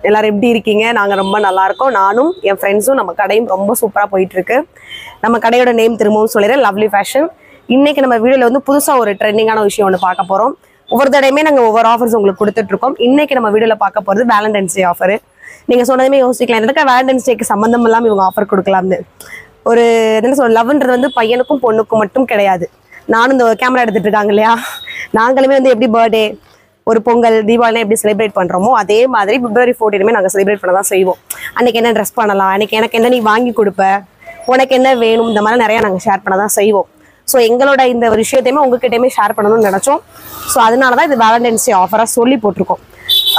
எல்லாரும் எப்படி இருக்கீங்க? நாங்கள் ரொம்ப நல்லா இருக்கோம். நானும் என் ஃப்ரெண்ட்ஸும் நம்ம கடையும் ரொம்ப சூப்பராக போயிட்டு இருக்கு. நம்ம கடையோட நேம் திரும்பவும் சொல்லிடுறேன், லவ்லி ஃபேஷன். இன்னைக்கு நம்ம வீடியோவில் வந்து புதுசாக ஒரு ட்ரெண்டிங்கான விஷயம் ஒன்று பார்க்க போகிறோம். ஒவ்வொரு தடையுமே நாங்கள் ஒவ்வொரு ஆஃபர்ஸ் உங்களுக்கு கொடுத்துட்டு இருக்கோம். இன்னைக்கு நம்ம வீடியோவில் பார்க்க போகிறது வேலண்டைன்ஸ் டே ஆஃபர். நீங்கள் சொன்னதுமே யோசிக்கலாம், எனக்கு வேலண்டைன்ஸ் டேக்கு சம்மந்தம் இல்லாமல் இவங்க ஆஃபர் கொடுக்கலாம்னு. ஒரு என்ன சொல்ற, லவ்ன்றது வந்து பையனுக்கும் பொண்ணுக்கும் மட்டும் கிடையாது. நானும் இந்த கேமரா எடுத்துட்டு இருக்காங்க இல்லையா, நாங்களுமே வந்து எப்படி பர்த்டே, ஒரு பொங்கல், தீபாவளி எப்படி செலிப்ரேட் பண்றோமோ அதே மாதிரி February 14 நாங்கள் செலிப்ரேட் பண்ண தான் செய்வோம். அன்னைக்கு என்ன ட்ரெஸ் பண்ணலாம், அன்னைக்கு எனக்கு என்ன நீ வாங்கி கொடுப்ப, உனக்கு என்ன வேணும், இந்த மாதிரி நிறைய நாங்கள் ஷேர் பண்ண தான் செய்வோம். ஸோ எங்களோட இந்த ஒரு விஷயத்தையுமே உங்ககிட்டயுமே ஷேர் பண்ணணும்னு நினைச்சோம். ஸோ அதனால தான் இது வேலண்டைன்ஸ் டே ஆஃபராக சொல்லி போட்டிருக்கோம்.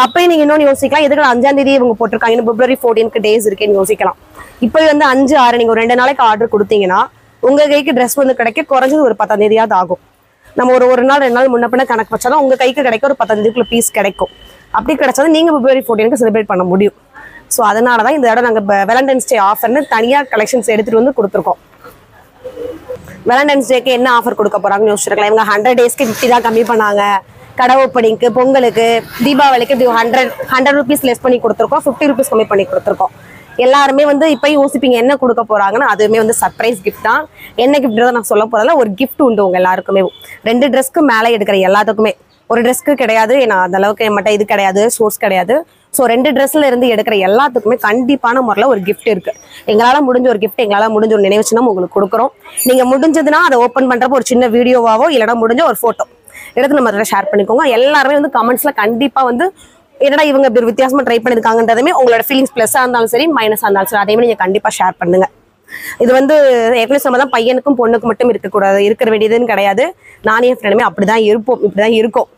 அப்பயும் நீங்க இன்னொன்று யோசிக்கலாம், எதுக்கு 5ஆம் தேதி இவங்க போட்டிருக்காங்க, இன்னும் February 14 டேஸ் இருக்கேன்னு யோசிக்கலாம். இப்போ வந்து 5, 6 நீங்க ஒரு 2 நாளைக்கு ஆர்டர் கொடுத்தீங்கன்னா உங்க கைக்கு ட்ரெஸ் வந்து கிடைக்க குறைஞ்சது ஒரு 10ஆம் தேதியாவது ஆகும். நம்ம ஒரு நாள் 2 நாள் முன்ன பின்ன கணக்கு வச்சாலும் உங்க கைக்கு கிடைக்க ஒரு 10ஆம் தேதிக்குள்ள பீஸ் கிடைக்கும். அப்படி கிடைச்சாலும் நீங்க February 14 செலிப்ரேட் பண்ண முடியும். ஸோ அதனாலதான் இந்த இடம் நாங்கள் வேலண்டைன்ஸ் டே ஆஃபர்னு தனியா கலெக்ஷன்ஸ் எடுத்துட்டு வந்து கொடுத்துருக்கோம். வேலண்டைன்ஸ் டேக்கு என்ன ஆஃபர் கொடுக்க போறாங்கன்னு யோசிச்சிருக்கலாம். இவங்க 100 டேஸ்க்கு 50 தான் கம்மி பண்ணாங்க. கடை ஓப்பனிங்க்கு, பொங்கலுக்கு, தீபாவளிக்கு 100 ருபீஸ் லெஸ் பண்ணி கொடுத்துருக்கோம், 50 ருபீஸ் கம்மி பண்ணி கொடுத்துருக்கோம். எல்லாருமே வந்து இப்போ யோசிப்பீங்க என்ன கொடுக்க போறாங்கன்னா, அதுவுமே வந்து சர்ப்ரைஸ் கிஃப்ட் தான். என்ன கிஃப்ட் தான் நான் சொல்ல போறதுல ஒரு கிஃப்ட் உண்டு உங்க எல்லாருக்குமே. 2 ட்ரெஸ்க்கு மேலே எடுக்கிற எல்லாத்துக்குமே, ஒரு ட்ரெஸ்க்கு கிடையாது, ஏன்னா அந்த அளவுக்கு மட்டும் இது கிடையாது, சோர்ஸ் கிடையாது. ஸோ 2 ட்ரெஸ்ல இருந்து எடுக்கிற எல்லாத்துக்குமே கண்டிப்பான முறையில் ஒரு கிஃப்ட் இருக்கு. எங்களால் முடிஞ்ச ஒரு கிஃப்ட், எங்களால் முடிஞ்ச ஒரு நினைவு சின்னம் உங்களுக்கு கொடுக்குறோம். நீங்க முடிஞ்சதுன்னா அதை ஓப்பன் பண்றப்போ ஒரு சின்ன வீடியோவாவோ இல்லைன்னா முடிஞ்ச ஒரு போட்டோ எடுத்து நம்ம அதில் ஷேர் பண்ணிக்கோங்க. எல்லாருமே வந்து கமெண்ட்ஸ்ல கண்டிப்பா வந்து என்னடா இவங்க இப்படி வித்தியாசமா ட்ரை பண்ணிருக்காங்கன்றதுமே உங்களோட ஃபீலிங்ஸ் ப்ளஸ்ஸாக இருந்தாலும் சரி, மைனஸாக இருந்தாலும் சரி, அதையுமே நீங்க கண்டிப்பா ஷேர் பண்ணுங்க. இது வந்து ஏற்கனவே சொன்னதான் பையனுக்கும் பொண்ணுக்கும் மட்டும் இருக்கக்கூடாது, இருக்கிற வேண்டியதுன்னு கிடையாது. நானே என் ஃப்ரெண்டுமே அப்படிதான் இருப்போம், இப்படிதான் இருக்கோம்,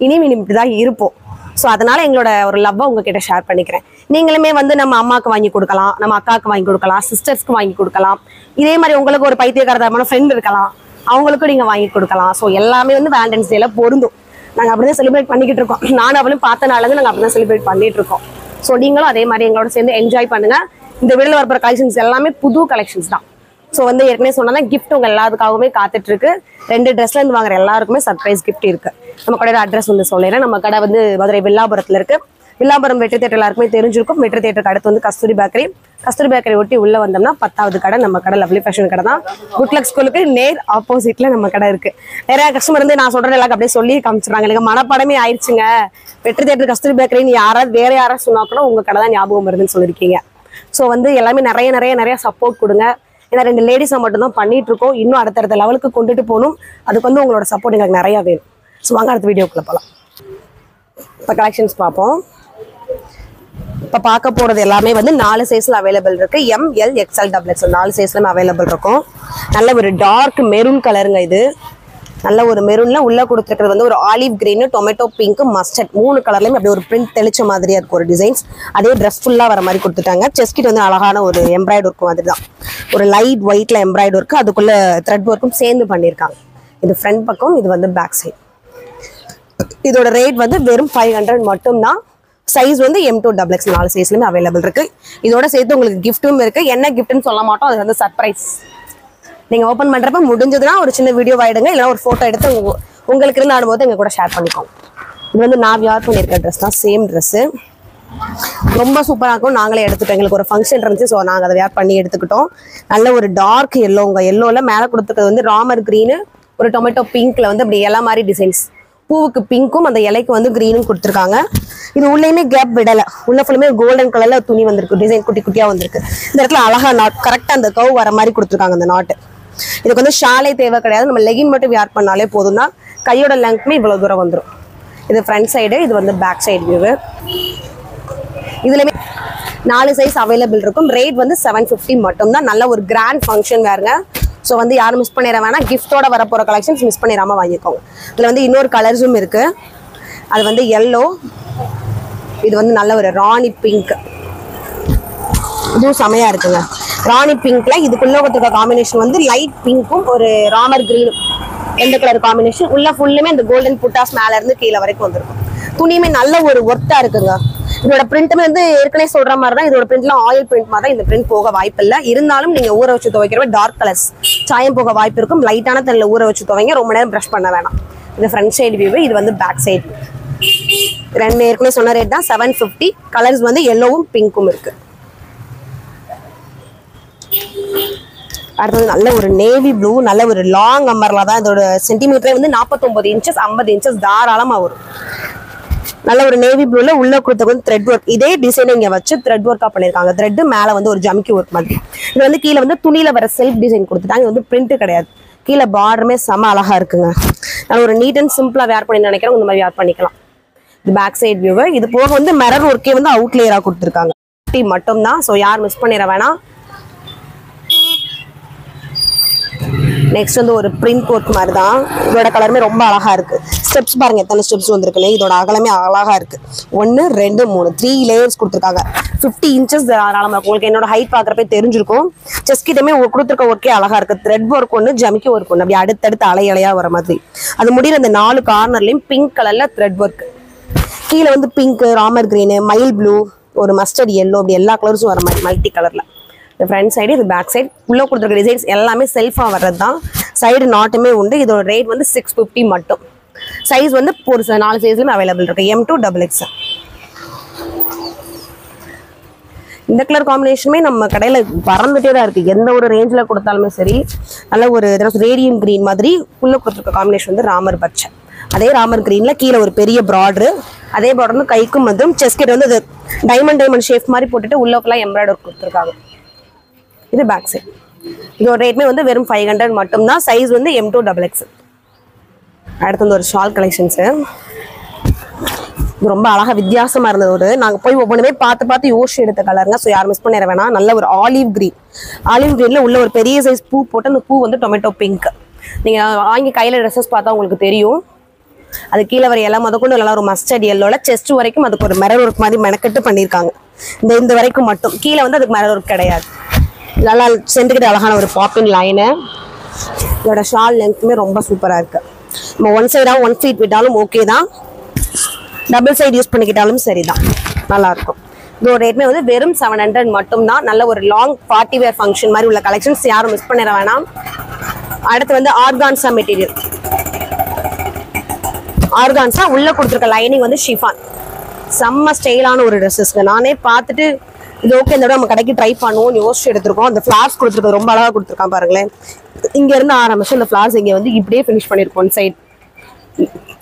இனிமே இப்படிதான் இருப்போம். ஸோ அதனால எங்களோட ஒரு லவ்வை உங்ககிட்ட ஷேர் பண்ணிக்கிறேன். நீங்களுமே வந்து நம்ம அம்மாவுக்கு வாங்கி கொடுக்கலாம், நம்ம அக்காவுக்கு வாங்கி கொடுக்கலாம், சிஸ்டர்ஸ்க்கு வாங்கி கொடுக்கலாம். இதே மாதிரி உங்களுக்கு ஒரு பைத்தியக்காரமான ஃப்ரெண்ட் இருக்கலாம், அவங்களுக்கும் நீங்க வாங்கி கொடுக்கலாம். ஸோ எல்லாமே வந்து வேலண்டைன்ஸ் டேல பொருந்தும். நாங்கள் அப்படிதான் செலிப்ரேட் பண்ணிக்கிட்டு இருக்கோம். நானும் அவளும் பார்த்தனால இருந்து நாங்கள் அப்படிதான் செலிப்ரேட் பண்ணிட்டு இருக்கோம். ஸோ நீங்களும் அதே மாதிரி எங்களோட சேர்ந்து என்ஜாய் பண்ணுங்க. இந்த வீடியோல வரப்போற கலெக்ஷன்ஸ் எல்லாமே புது கலெக்ஷன்ஸ் தான். ஸோ வந்து ஏற்கனவே சொன்னா கிஃப்ட் உங்க எல்லாத்துக்காகவுமே காத்துட்டு இருக்கு. 2 ட்ரெஸ்ல இருந்து வாங்குற எல்லாருக்குமே சர்ப்ரைஸ் கிஃப்ட் இருக்கு. நம்ம கடையோட அட்ரஸ் வந்து சொல்லிடுறேன். நம்ம கடை வந்து மதுரை வில்லாபுரத்துல இருக்கு. வில்லாபுரம் வெற்றி தேட்டர் எல்லாருக்குமே தெரிஞ்சிருக்கும். வெற்றி தேட்டருக்கு அடுத்து வந்து கஸ்தூரி பேக்கரி. கஸ்தூரி பேக்கரி ஒட்டி உள்ள வந்தோம்னா 10வது கடை நம்ம கடை லவ்லி ஃபேஷன் கடை தான். குட்லக் ஸ்கூலுக்கு நேர் ஆப்போசிட்ல நம்ம கடை இருக்கு. நிறைய கஸ்டமர் வந்து நான் சொல்றேன் எல்லாருக்கும் அப்படியே சொல்லி காமிச்சிடுறாங்க, எனக்கு மனப்படமே ஆயிடுச்சுங்க, வெற்றி தேட்டர் கஸ்தூரி பேக்கரின்னு யாராவது வேற யாராவது சொன்னா கூட உங்க கடை தான் ஞாபகம் வருதுன்னு சொல்லியிருக்கீங்க. ஸோ வந்து எல்லாமே நிறைய சப்போர்ட் கொடுங்க. ஏன்னா 2 லேடிஸை மட்டும் தான் பண்ணிட்டு இருக்கோம். இன்னும் அடுத்தடுத்த லெவலுக்கு கொண்டுட்டு போகணும். அதுக்கு வந்து உங்களோட சப்போர்ட் எங்களுக்கு நிறைய வேணும். ஸோ வாங்க அடுத்த வீடியோக்குள்ள போகலாம். இப்போ கலெக்ஷன்ஸ் பார்ப்போம். இப்போ பார்க்க போகிறது எல்லாமே வந்து 4 சைஸில் அவைலபிள் இருக்கு. ML XL XXL 4 சைஸ்லையுமே அவைலபிள் இருக்கும். நல்ல ஒரு டார்க் மெரூன் கலருங்க. இது நல்ல ஒரு மெரூன்ல உள்ள கொடுத்துருக்கிறது வந்து ஒரு olive green, tomato pink, mustard 3 கலர்லையும் அப்படி ஒரு பிரிண்ட் தெளிச்ச மாதிரியா இருக்கும் ஒரு டிசைன்ஸ். அதே ட்ரெஸ் ஃபுல்லா வர மாதிரி கொடுத்துட்டாங்க. செஸ்கிட் வந்து அழகான ஒரு எம்ப்ராய்டு ஒர்க் மாதிரி தான், ஒரு லைட் ஒயிட்ல எம்ப்ராய்டு ஒர்க், அதுக்குள்ள த்ரெட் ஒர்க்கும் சேர்ந்து பண்ணியிருக்காங்க. இது ஃப்ரண்ட் பக்கம், இது வந்து பேக் சைடு. இதோட ரேட் வந்து வெறும் 500 மட்டும் தான். சைஸ் வந்து M2 XX 4 சைஸ்லயுமே அவைலபிள் இருக்கு. இதோட சேர்த்து உங்களுக்கு கிஃப்ட்டும் இருக்கு. என்ன கிஃப்ட்னு சொல்ல மாட்டோம், அது வந்து சர்ப்ரைஸ். நீங்க ஓப்பன் பண்றப்ப முடிஞ்சதுன்னா ஒரு சின்ன வீடியோ ஆயிடுங்க, இல்லைன்னா ஒரு போட்டோ எடுத்து உங்களுக்கு இருந்து ஆடும்போது எங்க கூட ஷேர் பண்ணிக்கோங்க. இது வந்து நான் வியர் பண்ணியிருக்க ட்ரெஸ் தான், சேம் ட்ரெஸ். ரொம்ப சூப்பராக இருக்கும். நாங்களே எடுத்துட்டோம், எங்களுக்கு ஒரு ஃபங்க்ஷன் இருந்துச்சு, ஸோ நாங்கள் அதை வியர் பண்ணி எடுத்துக்கிட்டோம். நல்ல ஒரு டார்க் எல்லோங்க. எல்லோவில் மேலே கொடுத்துருக்கிறது வந்து ராமர் கிரீனு, ஒரு டொமேட்டோ பிங்க்ல வந்து அப்படி இலை மாதிரி டிசைன்ஸ். பூவுக்கு பிங்க்கும் அந்த இலைக்கு வந்து கிரீனும் கொடுத்துருக்காங்க. இது உள்ளேயுமே கேப் விடலை, உள்ள ஃபுல்லுமே கோல்டன் கலர்ல துணி வந்திருக்கு, டிசைன் குட்டி குட்டியா வந்திருக்கு. இந்த இடத்துல அழகா நாட் கரெக்டா அந்த கவ் வர மாதிரி கொடுத்துருக்காங்க அந்த நாட்டு. இதுக்கு வந்து ஷாலே தேவை கிடையாது, நம்ம லெகின் மட்டும் வியர் பண்ணாலே போதும் தான். கையோட லெங்க்மே இவ்வளவு தூரம் வந்துடும். இது ஃப்ரண்ட் சைடு, இது வந்து பேக் சைடு வியூ. இதுலயுமே 4 சைஸ் அவைலபிள் இருக்கும். ரேட் வந்து 750 மட்டும் தான். நல்ல ஒரு கிராண்ட் ஃபங்க்ஷன் வேறுங்க. ஸோ வந்து யாரும் மிஸ் பண்ணிட வேணாம். கிஃப்டோட வரப்போற கலெக்ஷன்ஸ் மிஸ் பண்ணிடாம வாங்கிக்கோங்க. இதுல வந்து இன்னொரு கலர்ஸும் இருக்கு. அது வந்து எல்லோ, இது வந்து நல்ல ஒரு ராணி பிங்க், இதுவும் செமையா இருக்குங்க. ராணி பிங்க்ல இதுக்குள்ள கொடுத்துருக்க காம்பினேஷன் வந்து லைட் பிங்க்கும் ஒரு ராமர் கிரீனும், எந்த கலர் காம்பினேஷன். உள்ள ஃபுல்லுமே இந்த கோல்டன் புட்டாஸ் மேல இருந்து கீழே வரைக்கும் வந்திருக்கும். துணியுமே நல்ல ஒரு ஒர்த்தா இருக்குங்க. இதோட பிரிண்ட்டுமே வந்து ஏற்கனவே சொல்ற மாதிரி தான். இதோட பிரிண்ட்லாம் ஆயில் பிரிண்ட் மாதிரி தான். இந்த பிரிண்ட் போக வாய்ப்பு இல்லை. இருந்தாலும் நீங்க ஊற வச்சு துவைக்கிறப்ப டார்க் கலர்ஸ் சாயம் போக வாய்ப்பு இருக்கும். லைட்டான தண்ணியில் ஊற வச்சு துவைங்க, ரொம்ப நேரம் ப்ரஷ் பண்ண வேணாம். இது ஃப்ரண்ட் சைடு வியூ, இது வந்து பேக் சைடு. ரெண்டு ஏற்கனவே சொன்ன ரேட் தான் 750. கலர்ஸ் வந்து எல்லோவும் பிங்க்கும் இருக்கு. அடுத்தது நல்ல ஒரு நேவி ப்ளூ, நல்ல ஒரு லாங் அம்பர்லா தான். இதோட சென்டிமீட்டரே வந்து 49 இன்ச்சஸ் 50 இன்ச்சஸ் தாராளமா வரும். நல்ல ஒரு நேவி ப்ளூல உள்ள கொடுத்தது வந்து த்ரெட் ஒர்க். இதே டிசைன் இங்க வச்சு த்ரெட் ஒர்க்கா பண்ணிருக்காங்க. த்ரெட் மேல வந்து ஒரு ஜமிக்கி ஒர்க் மாதிரி. இது வந்து கீழே வந்து துணியில வர செல்ஃப் டிசைன் கொடுத்துட்டாங்க. இது வந்து பிரிண்ட் கிடையாது. கீழே பார்டருமே செம அழகா இருக்குங்க. நல்ல ஒரு நீட் அண்ட் சிம்பிளா வேர் பண்ணி நினைக்கிறோம், இந்த மாதிரி வேர் பண்ணிக்கலாம். இது பேக் சைட் வியூ. இது போக வந்து மிரர் ஒர்க்கே வந்து அவுட்லேயரா கொடுத்துருக்காங்க. மட்டும் தான். ஸோ யார் மிஸ் பண்ணிட வேணாம். நெக்ஸ்ட் வந்து ஒரு பிரிண்ட் ஒர்க் மாதிரி தான். இதோட கலருமே ரொம்ப அழகா இருக்கு. ஸ்டெப்ஸ் பாருங்க எத்தனை ஸ்டெப்ஸ் வந்திருக்குன்னு. இதோட அகலமே அழகா இருக்கு. 1 2 3 3 லேயர்ஸ் கொடுத்துருக்காங்க. 50 இன்ச்சஸ் தாராளமா இருக்கும். உங்களுக்கு என்னோட ஹைட் பாக்குறப்ப தெரிஞ்சிருக்கும். செஸ்ட் கிட்டமே கொடுத்துருக்க ஒர்க்கே அழகா இருக்கு. த்ரெட் ஒர்க் ஒன்று, ஜமிக்கி ஒர்க் ஒன்று, அப்படி அடுத்தடுத்து அலையா வர மாதிரி. அது முடிகிற அந்த 4 கார்னர்லயும் பிங்க் கலர்ல த்ரெட் ஒர்க். கீழே வந்து பிங்க், ராமர் கிரீனு, மயில் ப்ளூ, ஒரு மஸ்டர்ட் எல்லோ, அப்படி எல்லா கலர்ஸும் வர மாதிரி மல்டி கலர்ல. இந்த ஃப்ரண்ட் சைடு, இது பேக் சைடு. உள்ள கொடுத்துருக்க டிசைன்ஸ் எல்லாமே செல்ஃபா வர்றது தான். சைடு நாட்டுமே உண்டு. இதோட ரேட் வந்து 650 மட்டும். சைஸ் வந்து ஒரு 4 சைஸ்லயும் அவைலபிள் இருக்கு. M2 XXL. இந்த கலர் காம்பினேஷனுமே நம்ம கடையில பறந்துட்டே தான் இருக்கு. எந்த ஒரு ரேஞ்சில் கொடுத்தாலுமே சரி. நல்ல ஒரு ரேடியம் கிரீன் மாதிரி உள்ள கொடுத்துருக்க காம்பினேஷன் வந்து ராமர் பச்சை. அதே ராமர் கிரீன்ல கீழே ஒரு பெரிய பார்டர். அதே பார்டர் வந்து கைக்கும் வந்து செஸ்கெட் வந்து அது டைமண்ட் ஷேப் மாதிரி போட்டுட்டு உள்ள ஃபுல்லாக எம்ப்ராய்டர் கொடுத்துருக்காங்க. இது பேக் சைட். இதோட ரேட்மே வந்து வெறும் 500 மட்டும் தான். சைஸ் வந்து M2 XXL. அடுத்து வந்து ஒரு ஷால் கலெக்ஷன்ஸு. இது ரொம்ப அழகா வித்தியாசமா இருந்தது. ஒரு நாங்கள் போய் ஒவ்வொன்றுமே பார்த்து யோசிச்சு எடுத்த கலருங்க. ஸோ யார் மிஸ் பண்ணிட வேணாம். நல்ல ஒரு ஆலிவ் கிரீன்ல உள்ள ஒரு பெரிய சைஸ் பூ போட்டு, அந்த பூ வந்து டொமேட்டோ பிங்க். நீங்க வாங்கி கையில ட்ரெஸ்ஸஸ் பார்த்தா உங்களுக்கு தெரியும். அது கீழே வர எல்லாம் முதற்கொண்டு நல்லா ஒரு மஸ்டர்ட் எல்லோல செஸ்ட் வரைக்கும் அதுக்கு ஒரு மிரர் ஒர்க் மாதிரி மெனக்கெட்டு பண்ணியிருக்காங்க. இந்த வரைக்கும் மட்டும். கீழே வந்து அதுக்கு மிரர் ஒர்க் கிடையாது. நல்லா சென்றுக்கிட்ட அழகான ஒரு பாப்பின் லைனு. இதோட ஷால் லென்த்துமே ரொம்ப சூப்பராக இருக்கு. நம்ம 1 சைடா 1 ஃபீட் விட்டாலும் ஓகே தான். டபுள் சைடு யூஸ் பண்ணிக்கிட்டாலும் சரிதான், நல்லா இருக்கும். இதோட ரேட்மே வந்து வெறும் 700 மட்டும் தான். நல்ல ஒரு லாங் பார்ட்டி வேர் ஃபங்க்ஷன் மாதிரி உள்ள கலெக்ஷன்ஸ் யாரும் மிஸ் பண்ணிட வேணாம். அடுத்து வந்து ஆர்கான்சா மெட்டீரியல். ஆர்கான்சா உள்ள கொடுத்துருக்க லைனிங் வந்து ஷிஃபான். செம்ம ஸ்டைலான ஒரு ட்ரெஸ்ஸஸ்க்கு நானே பார்த்துட்டு இது ஓகே இந்த நம்ம கடைக்கு ட்ரை பண்ணுவோம் யோசிச்சு எடுத்திருக்கோம். அந்த ஃபிளார்ஸ் கொடுத்துருக்க ரொம்ப அழகாக கொடுத்துருக்கான் பாருங்களேன். இங்க இருந்து ஆரம்பிச்சு இந்த ஃபிளார்ஸ் இங்கே வந்து இப்படியே ஃபினிஷ் பண்ணியிருக்கோம். ஒன் சைட்,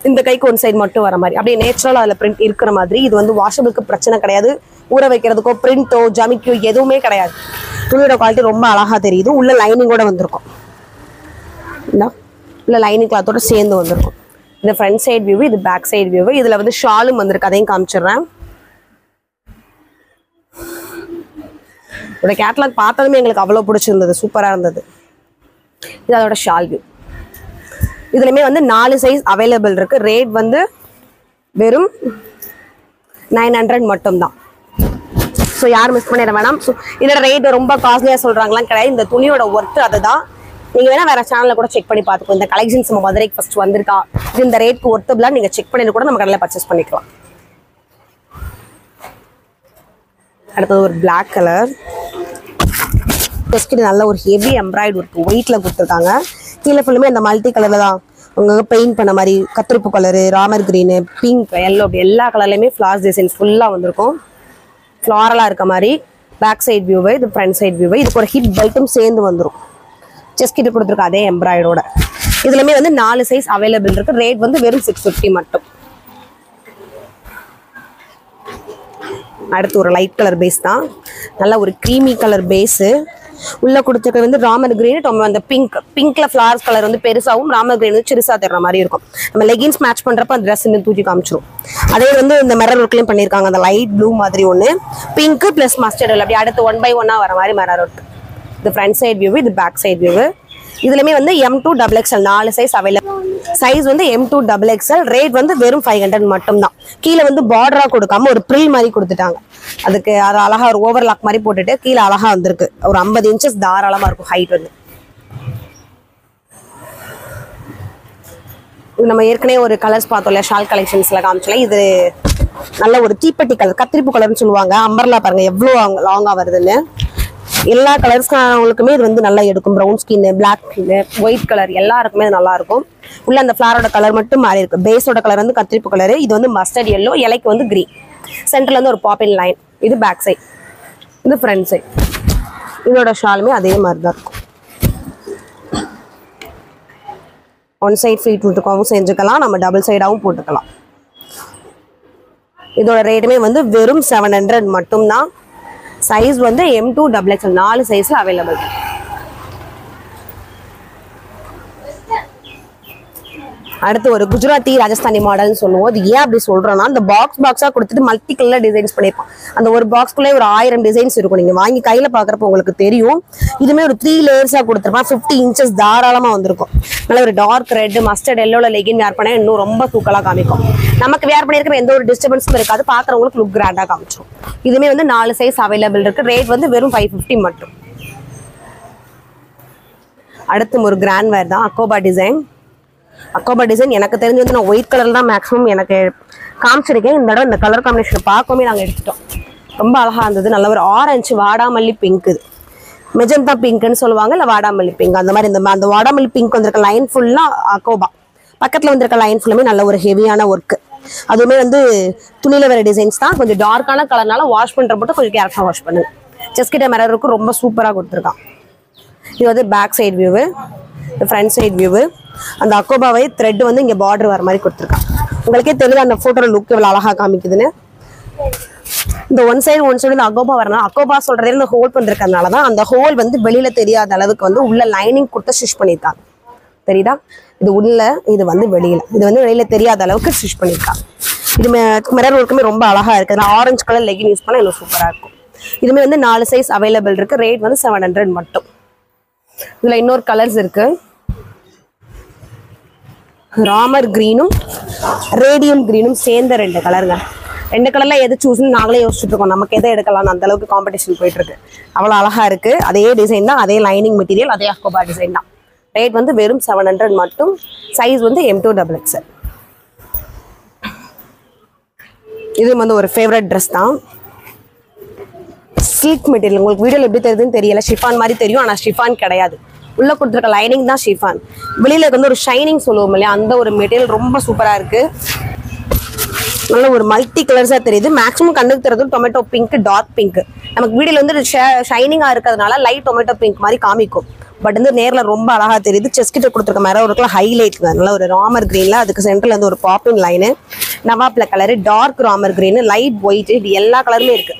இந்த கைக்கு ஒன் சைடு மட்டும் வர மாதிரி அப்படியே நேச்சுரல் அதில் பிரிண்ட் இருக்கிற மாதிரி. இது வந்து வாஷபிளுக்கு பிரச்சனை கிடையாது. ஊற வைக்கிறதுக்கோ பிரிண்டோ ஜமிக்கோ எதுவுமே கிடையாது. துணியோட குவாலிட்டி ரொம்ப அழகா தெரியுது. உள்ள லைனிங்கோட வந்திருக்கும். உள்ள லைனிங் கிளாத்தோட சேர்ந்து வந்திருக்கும். இது ஃப்ரண்ட் சைட் வியூ, இது பேக் சைட் வியூ. இதுல வந்து ஷாலும் வந்திருக்கு, அதையும் காமிச்சிடுறேன். இதோட கேட்லாக் பார்த்ததுமே எங்களுக்கு அவ்வளோ பிடிச்சிருந்தது, சூப்பராக இருந்தது. இது அதோட ஷால் வியூ. இதுலையுமே வந்து 4 சைஸ் அவைலபிள் இருக்கு. ரேட் வந்து வெறும் 900 மட்டும்தான். ஸோ யாரும் மிஸ் பண்ணிட வேணாம். ஸோ இதோட ரேட் ரொம்ப காஸ்ட்லியாக சொல்கிறாங்களாம் கிடையாது. இந்த துணியோட ஒர்த்து அதுதான். நீங்கள் வேணால் வேறு சேனலில் கூட செக் பண்ணி பார்த்துக்கோ. இந்த கலெக்ஷன்ஸ் நம்ம மதுரைக்கு ஃபர்ஸ்ட் வந்திருக்கா, இது இந்த ரேட்க்கு ஒர்த்தபிளாக நீங்கள் செக் பண்ணிட்டு கூட நம்ம கடையில் பர்ச்சேஸ் பண்ணிக்கலாம். அடுத்தது ஒரு பிளாக் கலர். ஃபஸ்ட்டு நல்ல ஒரு ஹெவி எம்ப்ராய்டு ஒர்க் ஒயிட்டில் கொடுத்துருக்காங்க. கீழே ஃபுல்லுமே அந்த மல்டி கலரில் தான் உங்களுக்கு பெயிண்ட் பண்ண மாதிரி கத்திரிப்பு colour, Ramar green, pink, yellow, அப்படி எல்லா கலர்லையுமே ஃப்ளார்ஸ் டிசைன்ஸ் ஃபுல்லாக வந்திருக்கும். ஃப்ளாரலாக இருக்க மாதிரி பேக் சைட் வியூவை, இது ஃப்ரண்ட் சைட் வியூவை. இதுக்கு ஒரு ஹிப் பெல்ட்டும் சேர்ந்து வந்துடும். செஸ்ட் கிட்ட கொடுத்துருக்க அதே எம்ப்ராய்டோட. இதுலையுமே வந்து 4 சைஸ் அவைலபிள் இருக்கு. ரேட் வந்து வெறும் 650 மட்டும். அடுத்து ஒரு லைட் கலர் பேஸ் தான். நல்ல ஒரு க்ரீமி கலர் பேஸு. உள்ள கொடுத்துருக்க வந்து ராமர் கிரீன், அந்த பிங்க்ல ஃபிளவர்ஸ் கலர் வந்து பெருசாகவும் ராமர் கிரீன் வந்து சிறுசா தர்ற மாதிரி இருக்கும். நம்ம லெகின்ஸ் மேட்ச் பண்றப்ப அந்த ட்ரெஸ் இன்னும் தூக்கி காமிச்சிரும். அதே வந்து இந்த மிரர் ஒர்க்லயும் பண்ணியிருக்காங்க. அந்த லைட் ப்ளூ மாதிரி ஒன்று, பிங்க் பிளஸ் மஸ்டர்ட், அப்படி அடுத்து 1 by 1 வர மாதிரி மிரர் ஒர்க். இது ஃப்ரண்ட் சைட் வியூ, இது பேக் சைட் வியூ. இதுலயுமே வந்து M2 XXL 4 size available. Size வந்து M2 XXL. ரேட் வந்து வெறும் 500 மட்டும் தான். கீழே வந்து பார்டரா கொடுக்காம ஒரு ப்ரில் மாதிரி கொடுத்துட்டாங்க. அதுக்கு அது அழகா ஒரு ஓவர்லாக் மாதிரி போட்டுட்டு கீழே அழகா வந்திருக்கு. ஒரு 50 இன்ச்சஸ் தாராளமா இருக்கும் ஹைட் வந்து. நம்ம ஏற்கனவே ஒரு கலர்ஸ் பார்த்தோம் இல்லையா, ஷால் கலெக்ஷன்ஸ்ல காமிச்சல. இது நல்ல ஒரு தீப்பெட்டி கலர், கத்திரிப்பு கலர்னு சொல்லுவாங்க. அம்பர்லா பாருங்க எவ்வளோ லாங்கா வருதுன்னு. எல்லா கலர்ஸ்க்கானவங்களுக்குமே இது வந்து நல்லா எடுக்கும். Brown skin, black skin, white colour எல்லாருக்குமே இது நல்லா இருக்கும். உள்ள அந்த ஃபிளாரோட கலர் மட்டும் மாறி இருக்கு. பேஸோட கலர் வந்து கத்திரிப்பு கலர், இது வந்து மஸ்டர்ட் எல்லோ, இலைக்கு வந்து கிரீன், சென்டர்ல வந்து ஒரு பாப்பின் லைன். இது பேக் சைட், இது ஃப்ரண்ட் சைட். இதோட ஷாலுமே அதே மாதிரி தான் இருக்கும். ஒன் சைட் ஃப்ரீ போட்டுக்கவும் செஞ்சுக்கலாம், நம்ம டபுள் சைடாகவும் போட்டுக்கலாம். இதோட ரேட்டுமே வந்து வெறும் 700 மட்டும்தான். சைஸ் வந்து M2 XXL 4 சைஸ்ல அவைலபிள். அடுத்து ஒரு குஜராத்தி ராஜஸ்தானி மாடல்னு சொல்லுவோம். அது ஏன் அப்படி சொல்றோம்னா, அந்த பாக்ஸா கொடுத்துட்டு மல்டி கலர் டிசைன்ஸ் பண்ணிருப்பான். அந்த ஒரு பாக்ஸ்குள்ளே ஒரு 1000 டிசைன்ஸ் இருக்கும். நீங்க வாங்கி கையில பாக்குறப்ப உங்களுக்கு தெரியும். இதுமே ஒரு 3 லேயர்ஸா கொடுத்துருப்பான். 50 inches தாராளமா வந்திருக்கும். நல்ல ஒரு டார்க் ரெட், மஸ்டர்ட் எல்லோல லெகின் வேர் பண்ணா இன்னும் ரொம்ப தூக்கலா காமிக்கும். நமக்கு வேர் பண்ணிருக்கிற எந்த ஒரு டிஸ்டர்பன்ஸும் இருக்காது. பாக்குறவங்களுக்கு லுக் கிராண்டா காமிச்சிடும். இதுமே வந்து 4 சைஸ் அவைலபிள் இருக்கு. ரேட் வந்து வெறும் 550 மட்டும். அடுத்து ஒரு கிராண்ட் வேர் தான், அக்கோபா டிசைன். அக்கோபா டிசைன் எனக்கு தெரிஞ்சு வந்து நான் ஒயிட் கலர் தான் மேக்ஸிமம் எனக்கு காமிச்சிருக்கேன். இந்த தடவை இந்த கலர் காம்பினேஷன் பார்க்கவே நாங்கள் எடுத்துட்டோம். ரொம்ப அழகா இருந்தது. நல்ல ஒரு ஆரஞ்சு வாடாமல்லி பிங்க், இது மெஜந்தா பிங்க்னு சொல்லுவாங்க, இல்லை வாடாமல்லி பிங்க் அந்த மாதிரி. அந்த வாடாமல்லி பிங்க் வந்திருக்க லைன் ஃபுல்லா அக்கோபா. பக்கத்தில் வந்திருக்க லைன் ஃபுல்லுமே நல்ல ஒரு ஹெவியான ஒர்க்கு. அதுவுமே வந்து துணியில வேற டிசைன்ஸ் தான். கொஞ்சம் டார்க்கான கலர்னால வாஷ் பண்ற மட்டும் கொஞ்சம் கேர்ஃபுல்லாக வாஷ் பண்ணுங்க. செஸ்ட் கிட்ட மிரர் இருக்கும், ரொம்ப சூப்பராக கொடுத்துருக்கான். இது வந்து back side view, front side view. அந்த அக்கோபாவை த்ரெட் வந்து இங்கே பார்டர் வர மாதிரி கொடுத்துருக்கான். உங்களுக்கே தெரியுது அந்த ஃபோட்டோட லுக் எவ்வளோ அழகாக காமிக்குதுன்னு. இந்த ஒன் சைடு இந்த அக்கோபா வரணும். அக்கோபா சொல்றதே இந்த ஹோல் பண்ணிருக்கிறதுனால தான் அந்த ஹோல் வந்து வெளியில தெரியாத அளவுக்கு வந்து உள்ள லைனிங் கொடுத்து ஸ்டிச் பண்ணியிருக்காங்க. தெரியுதா? இது உள்ள, இது வந்து வெளியில, இது வந்து வெளியில தெரியாத அளவுக்கு ஸ்டிச் பண்ணியிருக்காங்க. இது மிரர் ஒர்க்குமே ரொம்ப அழகா இருக்குது. ஆரஞ்சு கலர் லெகின் யூஸ் பண்ணால் இன்னும் சூப்பராக இருக்கும். இதுமே வந்து 4 சைஸ் அவைலபிள் இருக்கு. ரேட் வந்து 700 மட்டும். இதுல இன்னொரு கலர்ஸ் இருக்கு. ராமர் கிரீனும் ரேடியம் கிரீனும் சேர்ந்த 2 கலருங்க. 2 கலர்ல எது சூஸ்னு நாங்களே யோசிச்சுட்டு இருக்கோம். நமக்கு எதை எடுக்கலாம்னு அந்த அளவுக்கு காம்படிஷன் போயிட்டு இருக்கு. அவ்வளோ அழகா இருக்கு. அதே டிசைன் தான், அதே லைனிங் மெட்டீரியல், அதே அக்கோபா டிசைன் தான். ரேட் வந்து வெறும் 700 மட்டும். சைஸ் வந்து M2 XXL. இது வந்து ஒரு ஃபேவரட் ட்ரெஸ் தான். Silk material. உங்களுக்கு வீடியோல எப்படி தெரியுதுன்னு தெரியல, ஷிஃபான் மாதிரி தெரியும், ஆனால் ஷிஃபான் கிடையாது. உள்ள கொடுத்துருக்க லைனிங் தான் ஷிஃபான். வெளியில வந்து ஒரு ஷைனிங் சொல்லுவோம் இல்லையா, அந்த ஒரு மெட்டீரியல் ரொம்ப சூப்பரா இருக்கு. நல்ல ஒரு மல்டி கலர்ஸா தெரியுது. மேக்ஸிமம் கண்ணுக்கு தெரியுது டொமேட்டோ பிங்க், டார்க் பிங்க். நமக்கு வீடியோல வந்து ஷைனிங்கா இருக்கிறதுனால லைட் டொமேட்டோ பிங்க் மாதிரி காமிக்கும். பட் வந்து நேர்ல ரொம்ப அழகா தெரியுது. செஸ்ட் கிட்ட கொடுத்துருக்க மேல ஒரு ஹைலைட். நல்ல ஒரு ராமர் கிரீன்ல அதுக்கு சென்டர்ல இருந்து ஒரு பாப்பின் லைனு, நவாப்ல colour, dark Ramar green, light white, இது எல்லா கலருமே இருக்கு.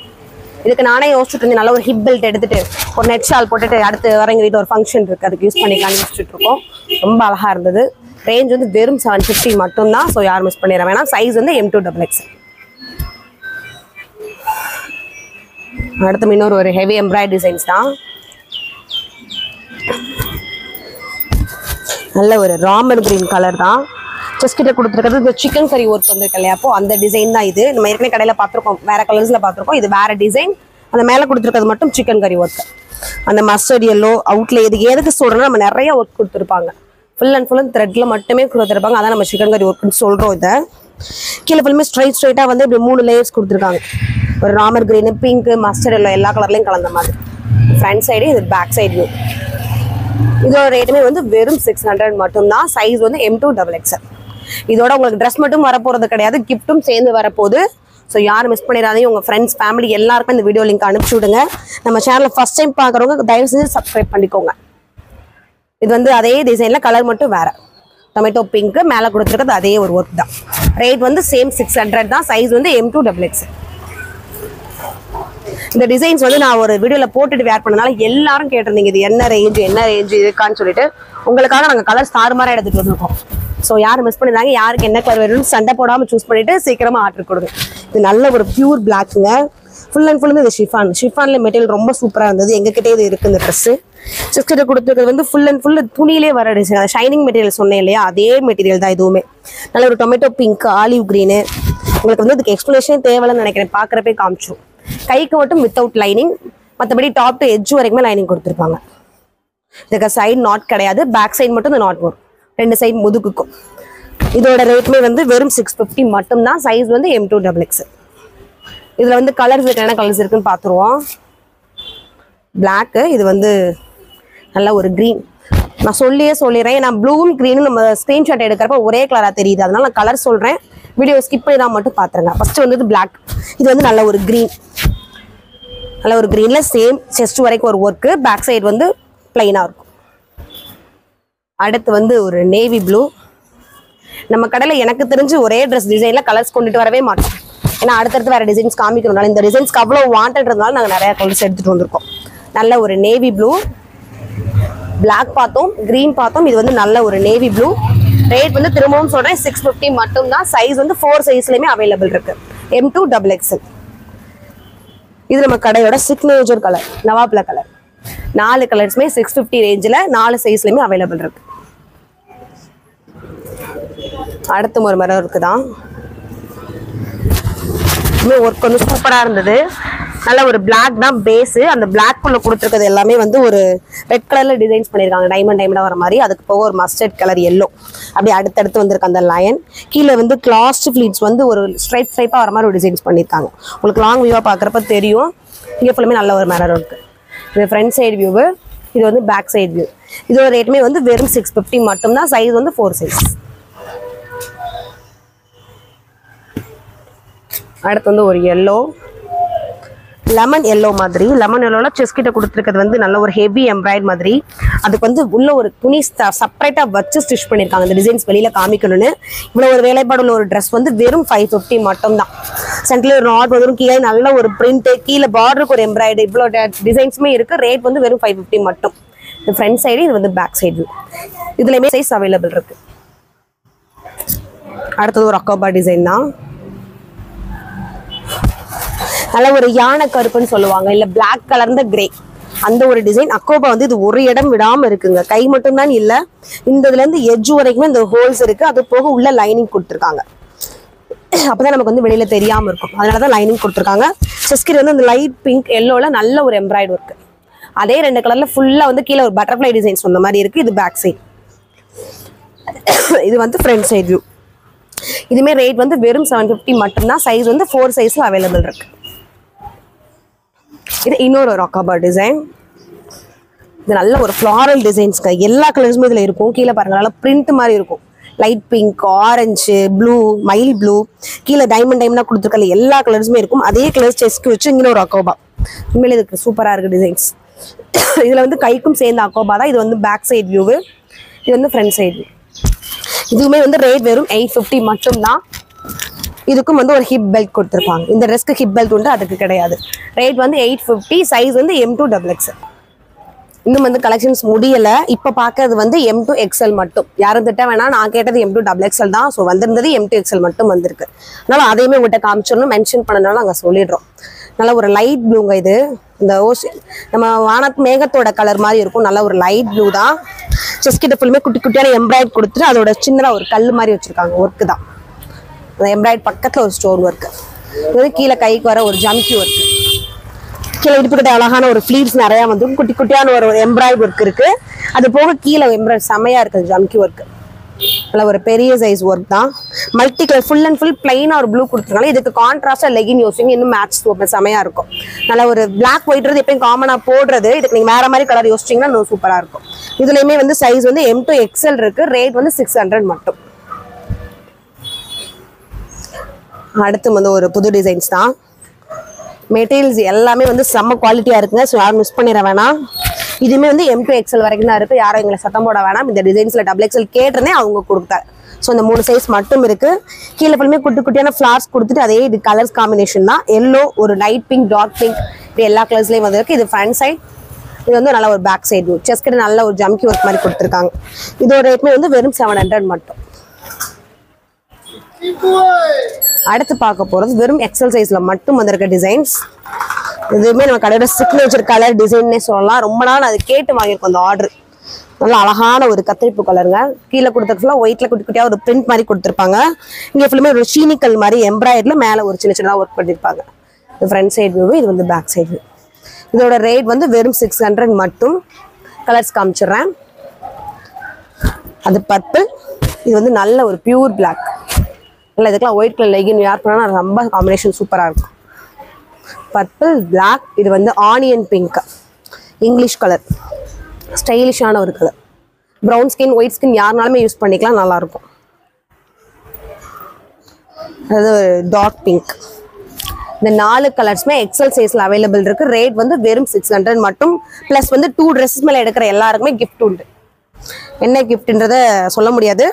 இதுக்கு நானே யோசிச்சுட்டு இருந்தேன், நல்ல ஒரு ஹிப் பெல்ட் எடுத்துட்டு ஒரு நெட் ஷால் போட்டுட்டு அடுத்து வர எங்க வீட்டு ஒரு ஃபங்க்ஷன் இருக்கு, அதுக்கு யூஸ் பண்ணிக்கலாம்னு யோசிச்சுட்டு இருக்கோம். ரொம்ப அழகா இருந்தது. ரேஞ்ச் வந்து வெறும் 750 மட்டும் தான். ஸோ யாரும் மிஸ் பண்ணிட வேணாம். சைஸ் வந்து M2 XXL. அடுத்து இன்னொரு ஒரு ஹெவி எம்ப்ராய்டரி டிசைன்ஸ் தான். நல்ல ஒரு ராமர் கிரீன் கலர் தான். செஸ்ட் கிட்ட கொடுத்துருக்கிறது இந்த சிக்கன் கறி ஒர்க் வந்துருக்கு இல்லையா, அப்போ அந்த டிசைன் தான் இது. நம்ம ஏற்கனவே கடையில் பார்த்துருக்கோம், வேற கலர்ஸ்ல பார்த்துருக்கோம். இது வேற டிசைன். அந்த மேலே கொடுத்துருக்கிறது மட்டும் சிக்கன் கறி ஒர்க். அந்த மஸ்டர்ட் எல்லோ அவுட்ல இது எதுக்கு சொல்றோம்னா, நம்ம நிறைய ஒர்க் கொடுத்துருப்பாங்க. ஃபுல் அண்ட் ஃபுல் த்ரெட்ல மட்டுமே கொடுத்துருப்பாங்க. அதான் நம்ம சிக்கன் கறி ஒர்க்னு சொல்றோம். இதை கீழே ஃபுல்லுமே ஸ்ட்ரைட்டா வந்து இப்படி 3 லேயர்ஸ் கொடுத்துருக்காங்க. ஒரு Ramar green, pink, mustard yellow எல்லா கலர்லையும் கலந்த மாதிரி. ஃப்ரண்ட் சைடு, இது பேக் சைடு வியூ. இதோட ரேட்டுமே வந்து வெறும் 600 மட்டும் தான். சைஸ் வந்து M2 XXL. இதோட உங்களுக்கு ட்ரெஸ் மட்டும் வரப்போறது கிடையாது, கிஃப்ட்டும் சேர்ந்து வரப்போகுது. ஸோ யாரும் மிஸ் பண்ணிடாதீங்க. உங்கள் ஃப்ரெண்ட்ஸ், ஃபேமிலி எல்லாருக்கும் இந்த வீடியோ லிங்க் அனுப்பிச்சி விடுங்க. நம்ம சேனலை ஃபர்ஸ்ட் டைம் பார்க்குறவங்க தயவு செஞ்சு சப்ஸ்கிரைப் பண்ணிக்கோங்க. இது வந்து அதே டிசைனில் கலர் மட்டும் வேற, டொமேட்டோ பிங்க் மேலே கொடுத்துருக்கிறது அதே ஒரு ஒர்க் தான். ரேட் வந்து சேம் 600 தான். சைஸ் வந்து M2 XXL. இந்த டிசைன்ஸ் வந்து நான் ஒரு வீடியோவில் போட்டுட்டு வேர் பண்ணனால எல்லாரும் கேட்டிருந்தீங்க, இது என்ன ரேஞ்சு இருக்கான்னு சொல்லிட்டு. உங்களுக்காக நாங்கள் கலர்ஸ் தாறுமாறாக எடுத்துகிட்டு வந்திருக்கோம். ஸோ யாரும் மிஸ் பண்ணிடுறாங்க. யாருக்கு என்ன கலர் வேணும்னு சண்டை போடாமல் சூஸ் பண்ணிட்டு சீக்கிரமாக ஆர்டர் கொடுங்க. இது நல்ல ஒரு பியூர் பிளாக்குங்க. ஃபுல் அண்ட் ஃபுல் வந்து இது ஷிஃபான்ல மெட்டீரியல் ரொம்ப சூப்பராக இருந்தது. எங்ககிட்டே இது இருக்குது இந்த ட்ரெஸ்ஸு. சிஸ்டர் கொடுத்துருக்கிறது வந்து ஃபுல் அண்ட் ஃபுல் துணியிலே வர டிசைன். ஷைனிங் மெட்டீரியல் சொன்னேன் இல்லையா, அதே மெட்டீரியல் தான் இதுவுமே. நல்ல ஒரு டொமேட்டோ பிங்க், ஆலிவ் கிரீனு. உங்களுக்கு வந்து இதுக்கு எக்ஸ்பிளேஷன் தேவையில்லைன்னு நினைக்கிறேன், பார்க்குறப்பே காமிச்சோம். கைக்கு மட்டும் வித்தவுட் லைனிங், மற்றபடி டாப் டு எட்ஜ் வரைக்குமே லைனிங் கொடுத்துருப்பாங்க. இதுக்கு சைடு நாட் கிடையாது, பேக் சைடு மட்டும் இந்த நாட் வரும், 2 சைடு முதுகுக்கும். இதோட ரேட்மே வந்து வெறும் 650 மட்டும் தான். சைஸ் வந்து M2 XXL. இதுல வந்து கலர்ஸ் என்னென்ன கலர்ஸ் இருக்குன்னு பார்த்துருவோம். பிளாக்கு, இது வந்து நல்ல ஒரு க்ரீன். நான் சொல்லிடுறேன், நான் ப்ளூவும் க்ரீனும் நம்ம ஸ்க்ரீன்ஷாட் எடுக்கிறப்ப ஒரே கலராக தெரியுது, அதனால நான் கலர் சொல்கிறேன். வீடியோ ஸ்கிப் பண்ணி தான் மட்டும் பார்த்துருங்க. ஃபஸ்ட்டு வந்து பிளாக், இது வந்து நல்ல ஒரு க்ரீன், நல்ல ஒரு க்ரீனில் சேம் செஸ்ட் வரைக்கும் ஒரு ஒர்க்கு, பேக் சைடு வந்து பிளைனாக இருக்கும். அடுத்து வந்து ஒரு நேவி ப்ளூ. நம்ம கடையில் எனக்கு தெரிஞ்சு ஒரே ட்ரெஸ் டிசைனில் கலர்ஸ் கொண்டுட்டு வரவே மாட்டோம், ஏன்னா அடுத்தடுத்து வேறு டிசைன்ஸ் காமிக்கிறதுனால. இந்த டிசைன்ஸ்க்கு அவ்வளோ வாண்டட்றதுனால நாங்கள் நிறையா கலர்ஸ் எடுத்துகிட்டு வந்திருக்கோம். நல்ல ஒரு நேவி ப்ளூ, பிளாக் பார்த்தோம், க்ரீன் பார்த்தோம், இது வந்து நல்ல ஒரு நேவி ப்ளூ. ரேட் வந்து திரும்பவும் சொல்கிறேன் 650 மட்டும்தான். சைஸ் வந்து 4 சைஸ்லையுமே அவைலபிள் இருக்கு, M2 XXL. இது நம்ம கடையோட சிக்னேச்சர் கலர், நவாப்ல கலர். 4 கலர்ஸுமே 650 ரேஞ்சில் 4 சைஸ்லையுமே அவைலபிள் இருக்கு. அடுத்த ஒரு மரம் இருக்குதான், ஒர்க் வந்து சூப்பராக இருந்தது. நல்ல ஒரு பிளாக் தான் பேஸு, அந்த பிளாக் குள்ள கொடுத்துருக்கிறது எல்லாமே வந்து ஒரு ரெட் கலரில் டிசைன்ஸ் பண்ணியிருக்காங்க, டைமண்டாக வர மாதிரி. அதுக்கு போக ஒரு மஸ்டர்ட் கலர் எல்லோ அப்படியே அடுத்தடுத்து வந்திருக்கு அந்த லயன். கீழே வந்து கிளாஸ்ட் ஃப்ளீட்ஸ் வந்து ஒரு ஸ்ட்ரைப்பாக வர மாதிரி ஒரு டிசைன்ஸ் பண்ணியிருக்காங்க. உங்களுக்கு லாங் வியூவாக பார்க்குறப்ப தெரியும். இங்கே ஃபுல்லுமே நல்ல ஒரு மிரர் இருக்குது. இது ஃப்ரண்ட் சைடு வியூவு, இது வந்து பேக் சைடு வியூ. இதோட ரேட்டுமே வந்து வெறும் 650 மட்டும்தான். சைஸ் வந்து 4 சைஸ். அடுத்து வந்து ஒரு எல்லோ, லெமன் எல்லோ மாதிரி. லெமன் எல்லோவில் செஸ் கிட்ட கொடுத்துருக்கிறது வந்து நல்ல ஒரு ஹெவி எம்ப்ராய்ட் மாதிரி. அதுக்கு வந்து உள்ள ஒரு துணி செப்பரேட்டாக வச்சு ஸ்டிச் பண்ணியிருக்காங்க, இந்த டிசைன்ஸ் வெளியில் காமிக்கணும்னு. இவ்வளோ ஒரு வேலைப்பாடு உள்ள ஒரு ட்ரெஸ் வந்து வெறும் 550 மட்டும்தான். சென்டரில் ஒரு நாட் வரும், கீழே நல்ல ஒரு பிரிண்ட்டு, கீழே பார்டருக்கு ஒரு எம்ப்ராய்டு, இவ்வளோ டிசைன்ஸுமே இருக்குது. ரேட் வந்து வெறும் 550 மட்டும். இது ஃப்ரண்ட் சைடு, இது வந்து பேக் சைடு. இதுலேயுமே சைஸ் அவைலபிள் இருக்குது. அடுத்தது ஒரு அக்கோபா டிசைன் தான். நல்ல ஒரு யானை கருப்புன்னு சொல்லுவாங்க, இல்லை பிளாக் கலர்ந்த கிரே, அந்த ஒரு டிசைன். அக்கோபா வந்து இது ஒரு இடம் விடாமல் இருக்குங்க, கை மட்டும்தான் இல்லை, இந்த இதுலேருந்து எட்ஜ் வரைக்குமே இந்த ஹோல்ஸ் இருக்குது. அது போக உள்ள லைனிங் கொடுத்துருக்காங்க, அப்போதான் நமக்கு வந்து வெளியில் தெரியாமல் இருக்கும், அதனால தான் லைனிங் கொடுத்துருக்காங்க. செஸ்கிட் வந்து அந்த லைட் பிங்க் எல்லோவில் நல்ல ஒரு எம்ப்ராய்டு ஒர்க்கு. அதே 2 கலரில் ஃபுல்லாக வந்து கீழே ஒரு பட்டர்ஃப்ளை டிசைன்ஸ் சொன்ன மாதிரி இருக்குது. இது பேக் சைடு, இது வந்து ஃப்ரண்ட் சைடு வியூ. இதுவுமே ரேட் வந்து வெறும் 750 மட்டும்தான். சைஸ் வந்து 4 சைஸில் அவைலபிள் இருக்குது. இது இன்னொரு அக்கோபா டிசைன். இது நல்ல ஒரு ஃப்ளாரல் டிசைன்ஸ்க்கு, எல்லா கலர்ஸுமே இதில் இருக்கும். கீழே பாருங்க, நல்லா பிரிண்ட் மாதிரி இருக்கும். Light pink, orange, blue, mile blue, கீழே டைமண்டாக கொடுத்துருக்கல எல்லா கலர்ஸுமே இருக்கும். அதே கலர்ஸ் செஸ்க்கு வச்சு இங்கே ஒரு அக்கோபா. உண்மையிலே இதுக்கு சூப்பராக இருக்குது டிசைன்ஸ். இதில் வந்து கைக்கும் சேர்ந்த அக்கோபா தான். இது வந்து பேக் சைடு வியூவு, இது வந்து ஃப்ரண்ட் சைடு வியூ. இதுவுமே வந்து ரேட் வெறும் 850 மட்டும்தான். இதுக்கும் வந்து ஒரு ஹிப் பெல்ட் கொடுத்துருப்பாங்க. இந்த ட்ரெஸ்க்கு ஹிப் பெல்ட் உண்டு, அதுக்கு கிடையாது. ரேட் வந்து 850. சைஸ் வந்து M2 XXL. இன்னும் வந்து கலெக்ஷன்ஸ் முடியலை. இப்போ பார்க்கறது வந்து M2 XL மட்டும். யாரும் திட்ட வேணாம், நான் கேட்டது M2 XXL தான். ஸோ வந்திருந்தது M2 XL மட்டும் வந்திருக்கு. அதனால அதையுமே உங்கள்கிட்ட காமிச்சிடணும், மென்ஷன் பண்ணனால நாங்கள் சொல்லிடுறோம். நல்ல ஒரு லைட் ப்ளூங்க இது. இந்த நம்ம வானத்து மேகத்தோட கலர் மாதிரி இருக்கும். நல்ல ஒரு லைட் ப்ளூ தான். செஸ் கிட்ட ஃபுல்லுமே குட்டி குட்டியான எம்ப்ராய்ட் கொடுத்துட்டு அதோட சின்னதாக ஒரு கல் மாதிரி வச்சுருக்காங்க, ஒர்க்கு தான். அந்த எம்ப்ராய்ட் பக்கத்தில் ஒரு ஸ்டோன் ஒர்க்கு. இது வந்து கீழே கைக்கு வர ஒரு ஜம்கி ஒர்க்கு. கீழே இடுப்புக்கிட்ட அழகான ஒரு ஃப்ளீட்ஸ் நிறையா வந்து குட்டி குட்டியான ஒரு எம்ப்ராய்ட் ஒர்க் இருக்குது. அது போக கீழே எம்ப்ராய்ட் செமையாக இருக்குது ஜம்கி ஒர்க்கு. நல்ல ஒரு பெரிய சைஸ் ஒர்க் தான். Multi colour, full and full பிளைனாக ஒரு ப்ளூ கொடுத்துருக்காங்க. இதுக்கு கான்ட்ராஸ்டாக லெகின் யோசிங்க, இன்னும் மேட்ச் செமையாக இருக்கும். நல்ல ஒரு பிளாக் ஒயிட்றது எப்பயும் காமனாக போடுறது. இதுக்கு நீங்கள் வேறு மாதிரி கலர் யோசிச்சிங்கன்னா இன்னும் சூப்பராக இருக்கும். இதுலேயுமே வந்து சைஸ் வந்து M2 XL இருக்குது. ரேட் வந்து 600 மட்டும். அடுத்து வந்து ஒரு புது டிசைன்ஸ் தான். மெட்டீரியல்ஸ் எல்லாமே வந்து செம்ம குவாலிட்டியாக இருக்குங்க. ஸோ யாரும் மிஸ் பண்ணிட வேணாம். இதுவுமே வந்து M2 XL வரைக்கும் தான் இருக்குது. யாரும் எங்களை சத்தம் போட வேணாம். இந்த டிசைன்ஸில் XXL கேட்டுருந்தே அவங்க கொடுத்தாரு. ஸோ இந்த 3 சைஸ் மட்டும் இருக்குது. கீழே ஃபுல்லுமே குட்டி குட்டியான ஃப்ளார்ஸ் கொடுத்துட்டு அதே இது கலர்ஸ் காம்பினேஷன் தான். எல்லோ, ஒரு லைட் பிங்க், டார்க் பிங்க், இப்படி எல்லா கலர்ஸ்லேயும் வந்துருக்கு. இது ஃப்ரண்ட் சைட், இது வந்து நல்ல ஒரு பேக் சைடு. செஸ் கிட்ட நல்ல ஒரு ஜம்கி ஒர்க் மாதிரி கொடுத்துருக்காங்க. இதோட ரேட்மே வந்து வெறும் 700 மட்டும். அடுத்து பார்க்க போகிறது வெறும் XL சைஸில் மட்டும் வந்திருக்க டிசைன்ஸ். இதுவுமே நம்ம கடையோட சிக்னேச்சர் கலர் டிசைன்னே சொல்லலாம். ரொம்ப நாள் அது கேட்டு வாங்கியிருக்கோம் அந்த ஆர்டர். நல்லா அழகான ஒரு கத்திரிப்பு கலருங்க. கீழே கொடுத்தது ஃபுல்லாக ஒயிட்டில் குட்டி குட்டியாக ஒரு பிரிண்ட் மாதிரி கொடுத்துருப்பாங்க. இங்கே ஃபுல்லுமே ஒரு சீனிக்கல் மாதிரி எம்ப்ராய்டரில் மேலே ஒரு சின்ன சின்னதாக ஒர்க் பண்ணியிருப்பாங்க. இது ஃப்ரண்ட் சைடு வியூ, இது வந்து பேக் சைடு வியூ. இதோட ரேட் வந்து வெறும் 600 மட்டும். கலர்ஸ் காமிச்சிடுறேன். அது பர்பிள், இது வந்து நல்ல ஒரு பியூர் பிளாக். இல்லை இதுக்கெல்லாம் ஒயிட் கலர் லெகின் வேர் பண்ணால் ரொம்ப காம்பினேஷன் சூப்பராக இருக்கும். பர்பிள், பிளாக், இது வந்து ஆனியன் பிங்க். இங்கிலீஷ் கலர், ஸ்டைலிஷான ஒரு colour. Brown skin, white skin யாருனாலுமே யூஸ் பண்ணிக்கலாம், நல்லாயிருக்கும். அது டார்க் பிங்க். இந்த 4 கலர்ஸுமே எக்ஸல் சைஸில் அவைலபிள் இருக்குது. ரேட் வந்து வெறும் 600 மட்டும். ப்ளஸ் வந்து 2 ட்ரெஸ்ஸஸ் மேலே எடுக்கிற எல்லாருக்குமே கிஃப்ட் உண்டு. என்ன கிஃப்ட்ன்றதை சொல்ல முடியாது.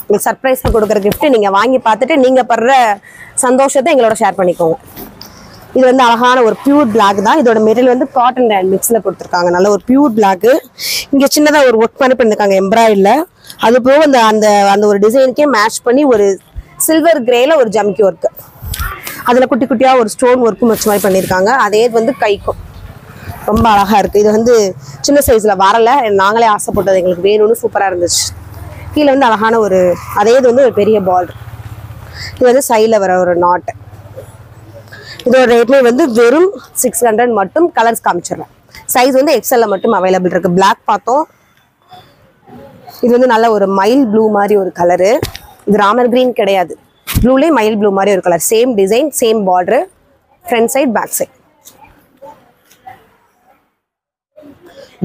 உங்களுக்கு சர்ப்ரைஸாக கொடுக்குற கிஃப்ட் நீங்கள் வாங்கி பார்த்துட்டு நீங்கள் படுற சந்தோஷத்தை எங்களோட ஷேர் பண்ணிக்கோங்க. இது வந்து அழகான ஒரு பியூர் பிளாக் தான். இதோட மெட்டீரியல் வந்து காட்டன் ரேண்ட் மிக்ஸில் கொடுத்துருக்காங்க. நல்ல ஒரு பியூர் பிளாக்கு. இங்கே சின்னதாக ஒரு ஒர்க் பண்ணி பண்ணியிருக்காங்க எம்ப்ராய்டில். அது போக அந்த அந்த அந்த ஒரு டிசைனுக்கே மேட்ச் பண்ணி ஒரு சில்வர் கிரேல ஒரு ஜம்கி ஒர்க்கு, அதில் குட்டி குட்டியாக ஒரு ஸ்டோன் ஒர்க்கும் வச்ச மாதிரி பண்ணியிருக்காங்க. அதே வந்து கைக்கும் ரொம்ப அழகாக இருக்குது. இது வந்து சின்ன சைஸில் வரலை, நாங்களே ஆசைப்பட்டது, எங்களுக்கு வேணும்னு சூப்பராக இருந்துச்சு. கீழே வந்து அழகான ஒரு அதே இது வந்து ஒரு பெரிய பார்டர். இது வந்து சைடில் வர ஒரு நாட்டு. இதோட ரேட்மே வந்து வெறும் 600 மட்டும். கலர்ஸ் காமிச்சிடுறேன். சைஸ் வந்து எக்ஸல்ல மட்டும் அவைலபிள் இருக்குது. பிளாக் பார்த்தோம். இது வந்து நல்ல ஒரு மைல் ப்ளூ மாதிரி ஒரு கலரு. இது ராமர் கிரீன் கிடையாது, ப்ளூலேயே மைல் ப்ளூ மாதிரி ஒரு colour. Same design, same border, front side back side.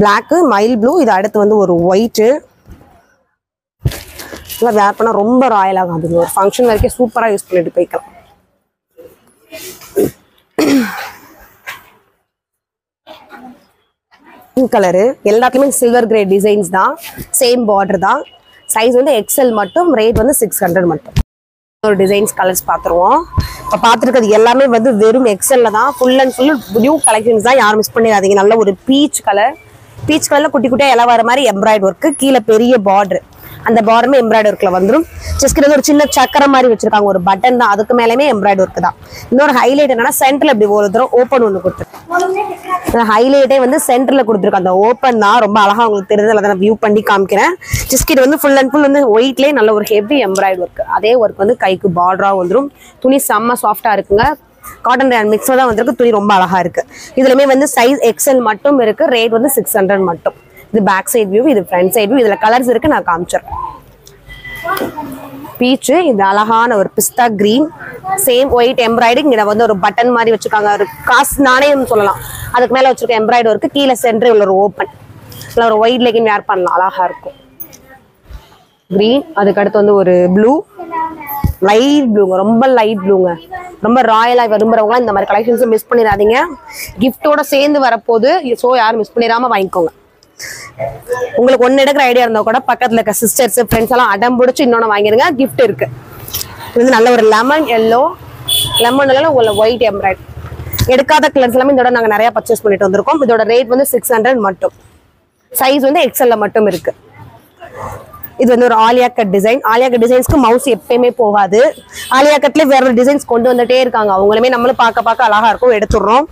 Black, mild blue. இது அடுத்து வந்து ஒரு ஒயிட்டு. இதெல்லாம் வேர் பண்ணால் ரொம்ப ராயலாக ஆகுது. ஒரு ஃபங்க்ஷன் வரைக்கும் சூப்பராக யூஸ் பண்ணிட்டு போய்க்கலாம். கலரு எல்லாத்துலேயுமே சில்வர் கிரே டிசைன்ஸ் தான், சேம் பார்டர் தான். சைஸ் வந்து எக்ஸல் மட்டும். ரேட் வந்து 600 மட்டும். ஒரு டிசைன்ஸ் கலர்ஸ் பார்த்துருவோம். இப்போ பார்த்துருக்கிறது எல்லாமே வந்து வெறும் எக்ஸல்ல தான். Full and full new collections தான், யாரும் மிஸ் பண்ணிடாதீங்க. நல்ல ஒரு பீச் கலர். பீச் கலரில் குட்டி குட்டியாக இலை வர மாதிரி எம்ப்ராய்டு ஒர்க்கு. கீழே பெரிய பார்டர், அந்த பார்டருமே எம்ப்ராய்டு ஒர்க்கில் வந்துடும். ஜஸ்ட் வந்து ஒரு சின்ன சக்கரை மாதிரி வச்சிருக்காங்க, ஒரு பட்டன் தான். அதுக்கு மேலேயுமே எம்ப்ராய்டு ஒர்க்கு தான். இன்னொரு ஹைலைட் என்னன்னா சென்டரில் இப்படி ஒரு தூரம் ஓப்பன் ஒன்று கொடுத்துருக்கேன். ஹைலைட்டே வந்து சென்டரில் கொடுத்துருக்கேன். அந்த ஓப்பன் தான் ரொம்ப அழகாக உங்களுக்கு தெரிஞ்சதில் தான் வியூ பண்ணி காமிக்கிறேன். ஜஸ்ட் இது வந்து ஃபுல் அண்ட் ஃபுல் வந்து ஒயிட்லேயே நல்ல ஒரு ஹெவி எம்ப்ராய்டு ஒர்க். அதே ஒர்க் வந்து கைக்கு பார்டராக வந்துடும். துணி செம்ம சாஃப்டாக இருக்குங்க. காட்டன் ரேண்ட் மிக்ஸில் தான் வந்துருக்கு. துணி ரொம்ப அழகாக இருக்குது. இதுலையுமே வந்து சைஸ் எக்ஸல் மட்டும் இருக்குது. ரேட் வந்து 600 மட்டும். இது பேக் சைட் வியூ, இது ஃப்ரண்ட் சைட் வியூ. இதில் கலர்ஸ் இருக்குது, நான் காமிச்சிடுறேன். பீச்சு, இது அழகான ஒரு பிஸ்தா கிரீன், சேம் ஒயிட் எம்ப்ராய்டிங். இதை வந்து ஒரு பட்டன் மாதிரி வச்சுருக்காங்க, ஒரு காசு நாணயம் சொல்லலாம். அதுக்கு மேலே வச்சுருக்க எம்ப்ராய்டு ஒர்க்கு. கீழே சென்டர் உள்ள ஒரு ஓப்பன், இல்லை ஒரு ஒயிட் லெகின் வேர் பண்ணலாம், அழகாக இருக்கும். கிரீன், அதுக்கடுத்து வந்து ஒரு ப்ளூ, லைட் ப்ளூங்க, ரொம்ப லைட் ப்ளூங்க. ரொம்ப ராயலாக விரும்புகிறவங்களாம் இந்த மாதிரி கலெக்ஷன்ஸும் மிஸ் பண்ணிடாதீங்க. கிஃப்டோட சேர்ந்து வரப்போது, ஸோ யாரும் மிஸ் பண்ணிடாமல் வாங்கிக்கோங்க. உங்களுக்கு ஒன்று எடுக்கிற ஐடியா இருந்தால் கூட பக்கத்தில் இருக்க சிஸ்டர்ஸ், ஃப்ரெண்ட்ஸ் எல்லாம் அடம் பிடிச்சி இன்னொன்று வாங்கிடுங்க. கிஃப்ட் இருக்கு. இது வந்து நல்ல ஒரு லெமன் எல்லோ, லெமன் எல்லாம் உள்ள ஒயிட் எம்ப்ராய்டு. எடுக்காத கலர்ஸ் எல்லாமே இதோட நாங்கள் நிறைய பர்ச்சேஸ் பண்ணிட்டு வந்திருக்கோம். இதோட ரேட் வந்து 600 மட்டும். சைஸ் வந்து எக்ஸல்ல மட்டும் இருக்கு. இது வந்து ஒரு Alia cut design. Alia cut டிசைன்ஸ்க்கு மவுஸ் எப்பயுமே போகாது. ஆலியா கட்லேயே வேற ஒரு டிசைன்ஸ் கொண்டு வந்துட்டே இருக்காங்க. அவங்களுமே நம்மளும் பார்க்க அழகா இருக்கும், எடுத்துடுறோம்.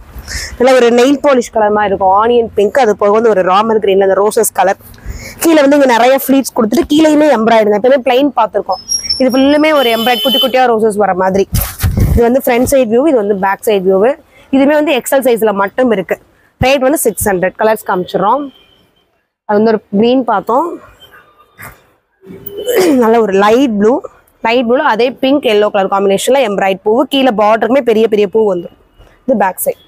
இல்லை ஒரு நெயில் பாலிஷ் கலர் மாதிரி இருக்கும், ஆனியன் பிங்க். அது போக வந்து ஒரு ராமர் கிரீன்ல அந்த ரோசஸ் கலர். கீழே வந்து இங்கே நிறைய ஃபிளீட்ஸ் கொடுத்துட்டு கீழேயுமே எம்ப்ராய்டு. எப்பவுமே பிளைன் பார்த்துருக்கோம். இது ஃபுல்லுமே ஒரு எம்ப்ராய்டு, குட்டி குட்டியாக ரோசஸ் வர மாதிரி. இது வந்து ஃப்ரண்ட் சைட் வியூ, இது வந்து பேக் சைட் வியூ. இதுவுமே வந்து எக்ஸல் சைஸில் மட்டும் இருக்கு. ரேட் வந்து 600. கலர்ஸ் காமிச்சிடுறோம். அது வந்து ஒரு க்ரீன் பார்த்தோம், நல்ல ஒரு லைட் ப்ளூ. லைட் ப்ளூல அதே பிங்க் எல்லோ கலர் காம்பினேஷன்ல எம்ப்ராய்ட் பூ. கீழே பார்டருக்குமே பெரிய பெரிய பூ வந்துடும். இது பேக் சைட்.